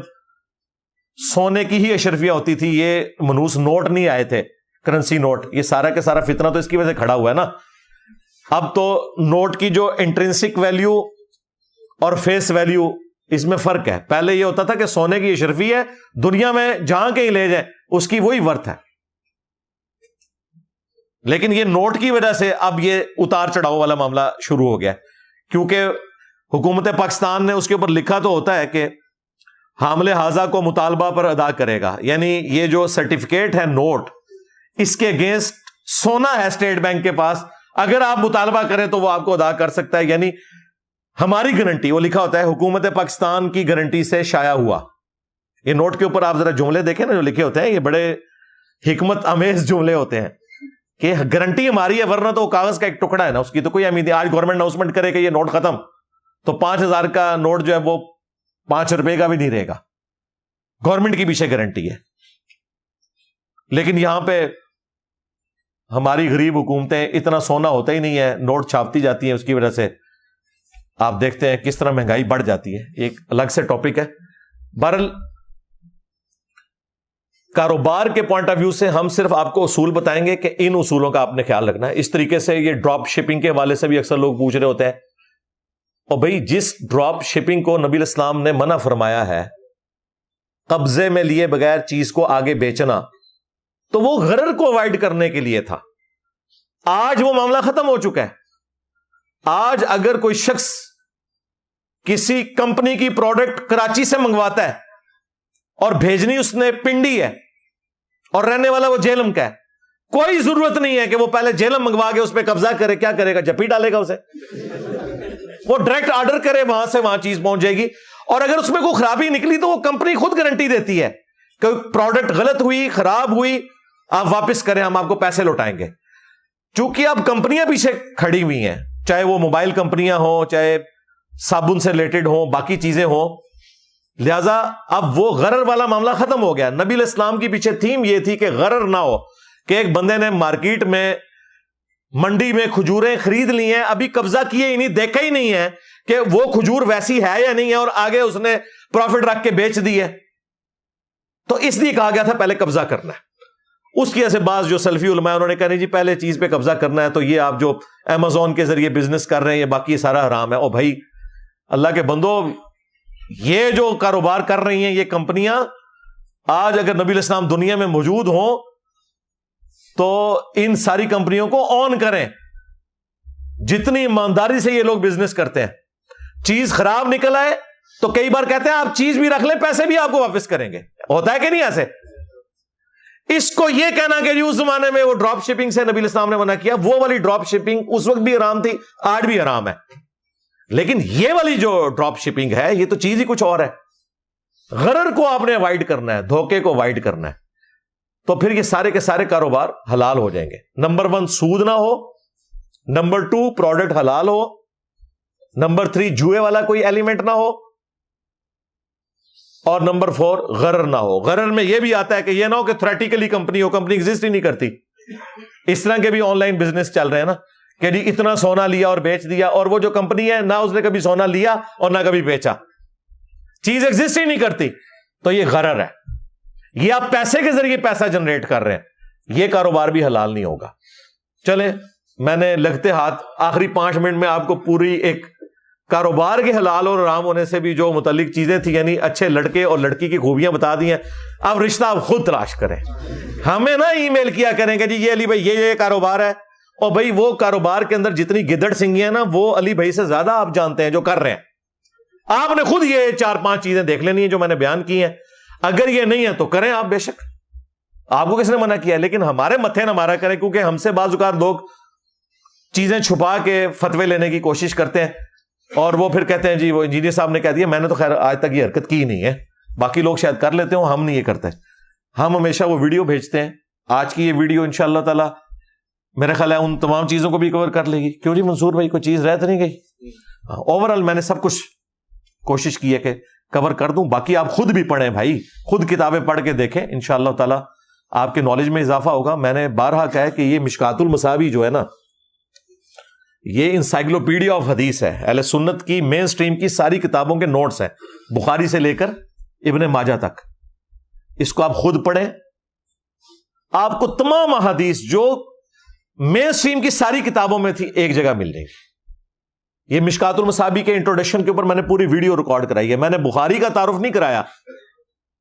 سونے کی ہی اشرفیاں ہوتی تھی، یہ منوس نوٹ نہیں آئے تھے، کرنسی نوٹ. یہ سارا کا سارا فتنہ تو اس کی وجہ سے کھڑا ہوا ہے نا. اب تو نوٹ کی جو انٹرنسک ویلیو اور فیس ویلیو اس میں فرق ہے. پہلے یہ ہوتا تھا کہ سونے کی اشرفی ہے، دنیا میں جہاں کہیں لے جائیں اس کی وہی ورتھ ہے، لیکن یہ نوٹ کی وجہ سے اب یہ اتار چڑھاؤ والا معاملہ شروع ہو گیا، کیونکہ حکومت پاکستان نے اس کے اوپر لکھا تو ہوتا ہے کہ حامل حاضہ کو مطالبہ پر ادا کرے گا، یعنی یہ جو سرٹیفکیٹ ہے نوٹ، اس کے اگینسٹ سونا ہے اسٹیٹ بینک کے پاس، اگر آپ مطالبہ کریں تو وہ آپ کو ادا کر سکتا ہے. یعنی ہماری گارنٹی، وہ لکھا ہوتا ہے حکومت پاکستان کی گارنٹی سے شائع ہوا. یہ نوٹ کے اوپر آپ ذرا جملے دیکھیں نا جو لکھے ہوتے ہیں، یہ بڑے حکمت امیز جملے ہوتے ہیں کہ گارنٹی ہماری ہے، ورنہ تو کاغذ کا ایک ٹکڑا ہے نا، اس کی تو کوئی اہمیت نہیں. آج گورنمنٹ اناؤنسمنٹ کرے کہ یہ نوٹ ختم، تو 5000 کا نوٹ جو ہے وہ 5 روپے کا بھی نہیں رہے گا، گورنمنٹ کی پیچھے گارنٹی ہے. لیکن یہاں پہ ہماری غریب حکومتیں، اتنا سونا ہوتا ہی نہیں ہے، نوٹ چھاپتی جاتی ہیں، اس کی وجہ سے آپ دیکھتے ہیں کس طرح مہنگائی بڑھ جاتی ہے. ایک الگ سے ٹاپک ہے. بہرحال کاروبار کے پوائنٹ آف ویو سے ہم صرف آپ کو اصول بتائیں گے کہ ان اصولوں کا آپ نے خیال رکھنا ہے. اس طریقے سے یہ ڈراپ شپنگ کے حوالے سے بھی اکثر لوگ پوچھ رہے ہوتے ہیں، اور بھائی جس ڈراپ شپنگ کو نبی علیہ السلام نے منع فرمایا ہے، قبضے میں لیے بغیر چیز کو آگے بیچنا، تو وہ غرر کو اوائڈ کرنے کے لیے تھا. آج وہ معاملہ ختم ہو چکا ہے. آج اگر کوئی شخص کسی کمپنی کی پروڈکٹ کراچی سے منگواتا ہے اور بھیجنی اس نے پنڈی ہے اور رہنے والا وہ جہلم کا ہے، کوئی ضرورت نہیں ہے کہ وہ پہلے جہلم منگوا کے اس پہ قبضہ کرے. کیا کرے گا؟ جپی ڈالے گا اسے. وہ ڈائریکٹ آرڈر کرے، وہاں سے وہاں چیز پہنچ جائے گی. اور اگر اس میں کوئی خرابی نکلی تو وہ کمپنی خود گارنٹی دیتی ہے کہ پروڈکٹ غلط ہوئی، خراب ہوئی، آپ واپس کریں، ہم آپ کو پیسے لوٹائیں گے. چونکہ اب کمپنیاں پیچھے کھڑی ہوئی ہیں، چاہے وہ موبائل کمپنیاں ہوں، چاہے صابن سے ریلیٹڈ ہوں، باقی چیزیں ہوں، لہذا اب وہ غرر والا معاملہ ختم ہو گیا. نبی علیہ السلام کی پیچھے تھیم یہ تھی کہ غرر نہ ہو، کہ ایک بندے نے مارکیٹ میں، منڈی میں کھجوریں خرید لی ہیں، ابھی قبضہ کیے ہی نہیں، دیکھا ہی نہیں ہے کہ وہ کھجور ویسی ہے یا نہیں ہے، اور آگے اس نے پروفٹ رکھ کے بیچ دی ہے. تو اس لیے کہا گیا تھا پہلے قبضہ کرنا ہے. اس کی ایسے بعض جو سلفی علماء انہوں نے کہا نہیں جی پہلے چیز پہ قبضہ کرنا ہے، تو یہ آپ جو امیزون کے ذریعے بزنس کر رہے ہیں، یہ باقی سارا حرام ہے. او بھائی اللہ کے بندو، یہ جو کاروبار کر رہی ہیں یہ کمپنیاں، آج اگر نبی علیہ السلام دنیا میں موجود ہوں تو ان ساری کمپنیوں کو آن کریں. جتنی ایمانداری سے یہ لوگ بزنس کرتے ہیں، چیز خراب نکل آئے تو کئی بار کہتے ہیں آپ چیز بھی رکھ لیں، پیسے بھی آپ کو واپس کریں گے. ہوتا ہے کہ نہیں ایسے؟ اس کو یہ کہنا کہ اس زمانے میں وہ ڈراپ شپنگ سے نبی علیہ السلام نے منع کیا، وہ والی ڈراپ شپنگ اس وقت بھی حرام تھی، آج بھی حرام ہے. لیکن یہ والی جو ڈراپ شپنگ ہے یہ تو چیز ہی کچھ اور ہے. غرر کو آپ نے اوائڈ کرنا ہے، دھوکے کو اوائڈ کرنا ہے، تو پھر یہ سارے کے سارے کاروبار حلال ہو جائیں گے. نمبر 1 سود نہ ہو، نمبر 2 پروڈکٹ حلال ہو، نمبر 3 جوئے والا کوئی ایلیمنٹ نہ ہو، اور نمبر 4 غرر نہ ہو. غرر میں یہ بھی آتا ہے کہ یہ نہ ہو کہ تھریٹیکلی کمپنی ہو، کمپنی ایگزسٹ ہی نہیں کرتی. اس طرح کے بھی آن لائن بزنس چل رہے ہیں نا، کہ جی اتنا سونا لیا اور بیچ دیا، اور وہ جو کمپنی ہے نہ اس نے کبھی سونا لیا اور نہ کبھی بیچا، چیز ایگزسٹ ہی نہیں کرتی. تو یہ غرر ہے. یہ آپ پیسے کے ذریعے پیسہ جنریٹ کر رہے ہیں، یہ کاروبار بھی حلال نہیں ہوگا. چلے میں نے لگتے ہاتھ آخری 5 منٹ میں آپ کو پوری ایک کاروبار کے حلال اور حرام ہونے سے بھی جو متعلق چیزیں تھیں، یعنی اچھے لڑکے اور لڑکی کی خوبیاں بتا دی ہیں. اب رشتہ آپ خود تلاش کریں، ہمیں نہ ای میل کیا کریں کہ جی یہ علی بھائی یہ کاروبار ہے، اور بھائی وہ کاروبار کے اندر جتنی گدڑ سنگیاں نا وہ علی بھائی سے زیادہ آپ جانتے ہیں جو کر رہے ہیں. آپ نے خود یہ 4-5 چیزیں دیکھ لینی ہیں جو میں نے بیان کی ہیں. اگر یہ نہیں ہے تو کریں آپ، بے شک، آپ کو کس نے منع کیا؟ لیکن ہمارے متھے نہ مارا کریں، کیونکہ ہم سے بعض اوقات لوگ چیزیں چھپا کے فتوے لینے کی کوشش کرتے ہیں، اور وہ پھر کہتے ہیں جی وہ انجینئر صاحب نے کہہ دیا. میں نے تو خیر آج تک یہ حرکت کی نہیں ہے، باقی لوگ شاید کر لیتے ہوں، ہم نہیں یہ کرتے. ہم ہمیشہ وہ ویڈیو بھیجتے ہیں آج کی یہ ویڈیو انشاءاللہ تعالی میرا خیال ہے ان تمام چیزوں کو بھی کور کر لے گی. کیوں جی منصور بھائی کوئی چیز رہ تو نہیں گئی؟ اوورآل میں نے سب کچھ کوشش کی ہے کہ کور کر دوں. باقی آپ خود بھی پڑھیں بھائی, خود کتابیں پڑھ کے دیکھیں, انشاءاللہ تعالی آپ کے نالج میں اضافہ ہوگا. میں نے بارہا کہا ہے کہ یہ مشکات المصابیح جو ہے نا, یہ انسائکلوپیڈیا آف حدیث ہے. اہل سنت کی مین سٹریم کی ساری کتابوں کے نوٹس ہیں, بخاری سے لے کر ابن ماجہ تک. اس کو آپ خود پڑھیں, آپ کو تمام احادیث جو مین سٹریم کی ساری کتابوں میں تھی ایک جگہ مل جائے گی. یہ مشکات المصابیح کے انٹروڈکشن کے اوپر میں نے پوری ویڈیو ریکارڈ کرائی ہے. میں نے بخاری کا تعارف نہیں کرایا,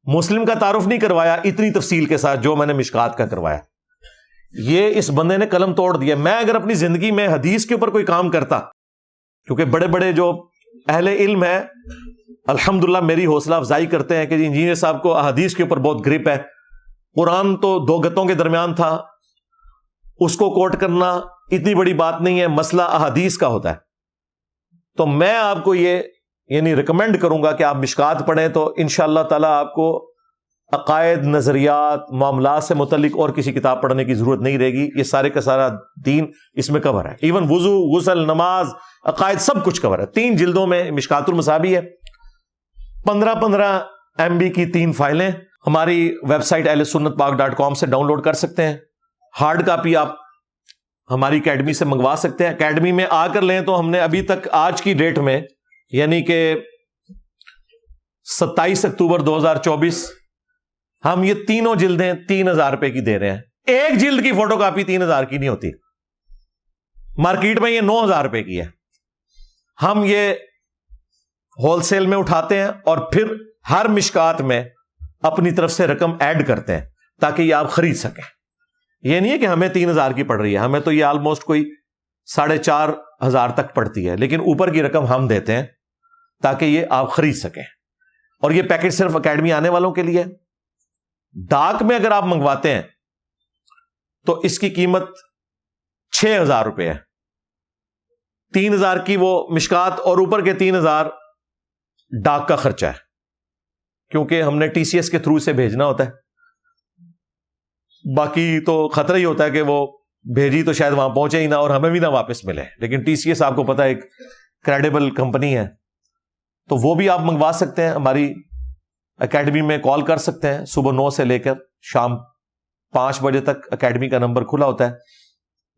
مسلم کا تعارف نہیں کروایا اتنی تفصیل کے ساتھ جو میں نے مشکات کا کروایا. یہ اس بندے نے قلم توڑ دیا. میں اگر اپنی زندگی میں حدیث کے اوپر کوئی کام کرتا, کیونکہ بڑے بڑے جو اہل علم ہیں الحمدللہ میری حوصلہ افزائی کرتے ہیں کہ جی انجینئر صاحب کو احادیث کے اوپر بہت گرپ ہے, قرآن تو دو گتوں کے درمیان تھا, اس کو کوٹ کرنا اتنی بڑی بات نہیں ہے, مسئلہ احادیث کا ہوتا ہے. تو میں آپ کو یہ یعنی ریکمینڈ کروں گا کہ آپ مشکات پڑھیں, تو انشاءاللہ تعالی آپ کو عقائد, نظریات, معاملات سے متعلق اور کسی کتاب پڑھنے کی ضرورت نہیں رہے گی. یہ سارے کا سارا دین اس میں کور ہے. ایون وضو, غسل, نماز, عقائد سب کچھ کور ہے. 3 جلدوں میں مشکات المصابیح ہے. 15 MB کی 3 فائلیں ہماری ویب سائٹ ahlsunnatpak.com سے ڈاؤن لوڈ کر سکتے ہیں. ہارڈ کاپی آپ ہماری اکیڈمی سے منگوا سکتے ہیں. اکیڈمی میں آ کر لیں تو ہم نے ابھی تک آج کی ڈیٹ میں یعنی کہ 27 اکتوبر 2024 ہم یہ تینوں جلدیں 3000 روپے کی دے رہے ہیں. ایک جلد کی فوٹو کاپی 3000 کی نہیں ہوتی, مارکیٹ میں یہ 9000 روپے کی ہے. ہم یہ ہول سیل میں اٹھاتے ہیں اور پھر ہر مشکات میں اپنی طرف سے رقم ایڈ کرتے ہیں تاکہ یہ آپ خرید سکیں. یہ نہیں ہے کہ ہمیں 3000 کی پڑ رہی ہے, ہمیں تو یہ آلموسٹ کوئی 4500 تک پڑتی ہے, لیکن اوپر کی رقم ہم دیتے ہیں تاکہ یہ آپ خرید سکیں. اور یہ پیکج صرف اکیڈمی آنے والوں کے لیے. ڈاک میں اگر آپ منگواتے ہیں تو اس کی قیمت 6000 روپے ہے. 3000 کی وہ مشکات اور اوپر کے 3000 ڈاک کا خرچہ ہے, کیونکہ ہم نے TCS کے تھرو سے بھیجنا ہوتا ہے. باقی تو خطرہ ہی ہوتا ہے کہ وہ بھیجی تو شاید وہاں پہنچے ہی نہ اور ہمیں بھی نہ واپس ملے. لیکن TCS آپ کو پتا ہے ایک کریڈیبل کمپنی ہے, تو وہ بھی آپ منگوا سکتے ہیں. ہماری اکیڈمی میں کال کر سکتے ہیں. صبح 9 سے لے کر شام 5 بجے تک اکیڈمی کا نمبر کھلا ہوتا ہے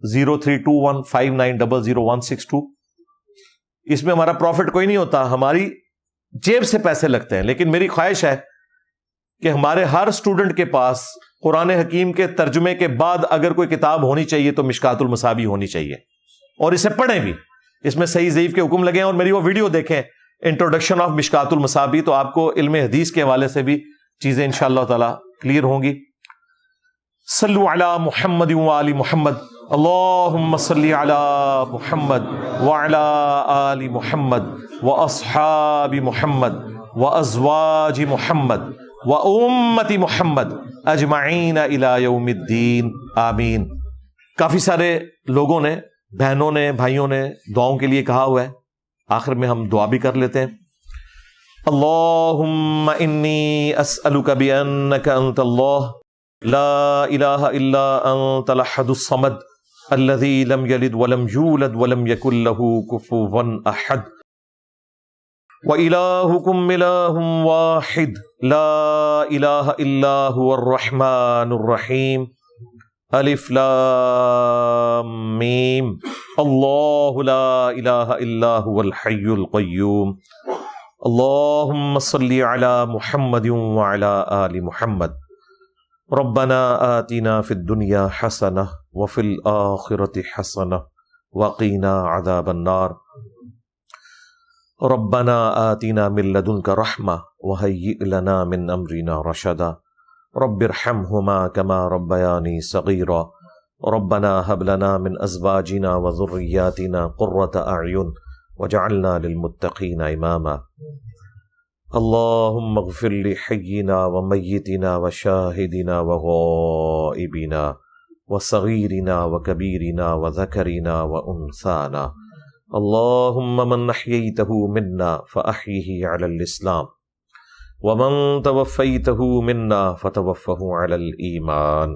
032159000162. اس میں ہمارا پروفٹ کوئی نہیں ہوتا, ہماری جیب سے پیسے لگتے ہیں. لیکن میری خواہش ہے کہ ہمارے ہر اسٹوڈنٹ کے پاس قرآن حکیم کے ترجمے کے بعد اگر کوئی کتاب ہونی چاہیے تو مشکات المصابیح ہونی چاہیے, اور اسے پڑھیں بھی. اس میں صحیح ضعیف کے حکم لگے ہیں, اور میری وہ ویڈیو دیکھیں انٹروڈکشن آف مشکات المصابیح, تو آپ کو علم حدیث کے حوالے سے بھی چیزیں انشاءاللہ تعالی کلیئر ہوں گی. صلو علی محمد وآل محمد, اللہم صلی علی محمد وعلی آل محمد واصحاب محمد وازواج محمد وامت محمد اجمعین الی یوم الدین, آمین. کافی سارے لوگوں نے, بہنوں نے, بھائیوں نے دعاؤں کے لیے کہا ہوا ہے. آخر میں ہم دعا بھی کر لیتے ہیں. اللہم انی اسألک بانک انت اللہ لا الہ الا انت الاحد الصمد الذی لم یلد ولم یولد ولم یکن له کفوا احد وَإِلَٰهُكُمْ إِلَٰهٌ وَاحِدٌ لَا إِلَٰهَ إِلَّا هُوَ الرَّحْمَٰنُ الرَّحِيمُ الف لام میم اللہ لا الہ الا هو الحی القیوم اللہم صلی علی محمد وعلی آل محمد ربنا آتنا فی الدنیا حسنہ وفی الآخرة حسنہ وقینا عذاب النار ربنا آتنا من لدنک رحمہ وہیئ لنا من امرنا رشدا رب ارحمہما کما ربیانی صغیرا ربنا هب لنا من ازواجنا وذریاتنا قرۃ اعین وجعلنا للمتقین اماما اللہم اغفر لحینا ومیتنا وشاہدنا وغائبنا وصغیرنا وکبیرنا وذکرنا وانثانا اللہم من احییتہ منا فاحیہ علی الاسلام ومن توفیتہ منا فتوفہ علی الایمان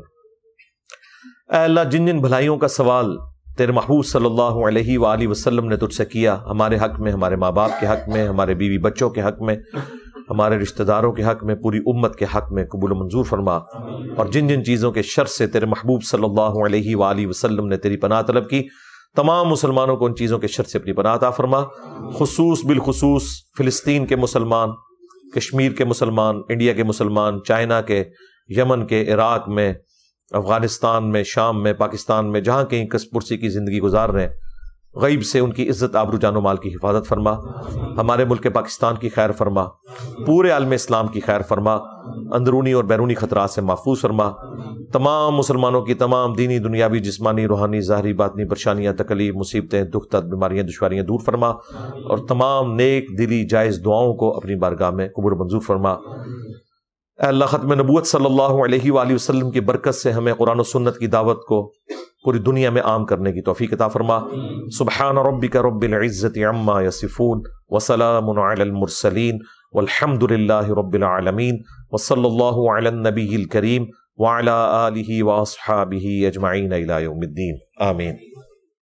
اے اللہ جن جن بھلائیوں کا سوال تیرے محبوب صلی اللہ علیہ وآلہ وسلم نے تجھ سے کیا، ہمارے حق میں، ہمارے ماں باپ کے حق میں، ہمارے بیوی بچوں کے حق میں، ہمارے رشتہ داروں کے حق میں، پوری امت کے حق میں قبول و منظور فرما، اور جن جن چیزوں کے شر سے تیرے محبوب صلی اللہ علیہ وآلہ وسلم نے تیری پناہ طلب کی، تمام مسلمانوں کو ان چیزوں کے شر سے اپنی پناہ عطا فرما، بالخصوص فلسطین کے مسلمان، کشمیر کے مسلمان، انڈیا کے مسلمان، چائنا کے، یمن کے، عراق میں، افغانستان میں، شام میں، پاکستان میں، جہاں کہیں کس پرسی کی زندگی گزار رہے ہیں، غیب سے ان کی عزت، آبرو، جان و مال کی حفاظت فرما، ہمارے ملک پاکستان کی خیر فرما، پورے عالم اسلام کی خیر فرما، اندرونی اور بیرونی خطرات سے محفوظ فرما، تمام مسلمانوں کی تمام دینی، دنیاوی، جسمانی، روحانی، ظاہری، باطنی پریشانیاں، تکلیف، مصیبتیں، دکھ درد، بیماریاں، دشواریاں دور فرما، اور تمام نیک دلی جائز دعاؤں کو اپنی بارگاہ میں قبول منظور فرما۔ اے اللہ ختم نبوت صلی اللہ علیہ وآلہ وسلم کی برکت سے ہمیں قرآن و سنت کی دعوت کو پوری دنیا میں عام کرنے کی توفیق عطا فرما۔ سبحان ربک رب العزت عما یصفون وسلام علی المرسلین والحمد للہ رب العالمین، وصلی اللہ علی النبی الکریم وعلی آلہ واصحابہ اجمعین الی یوم الدین، آمین۔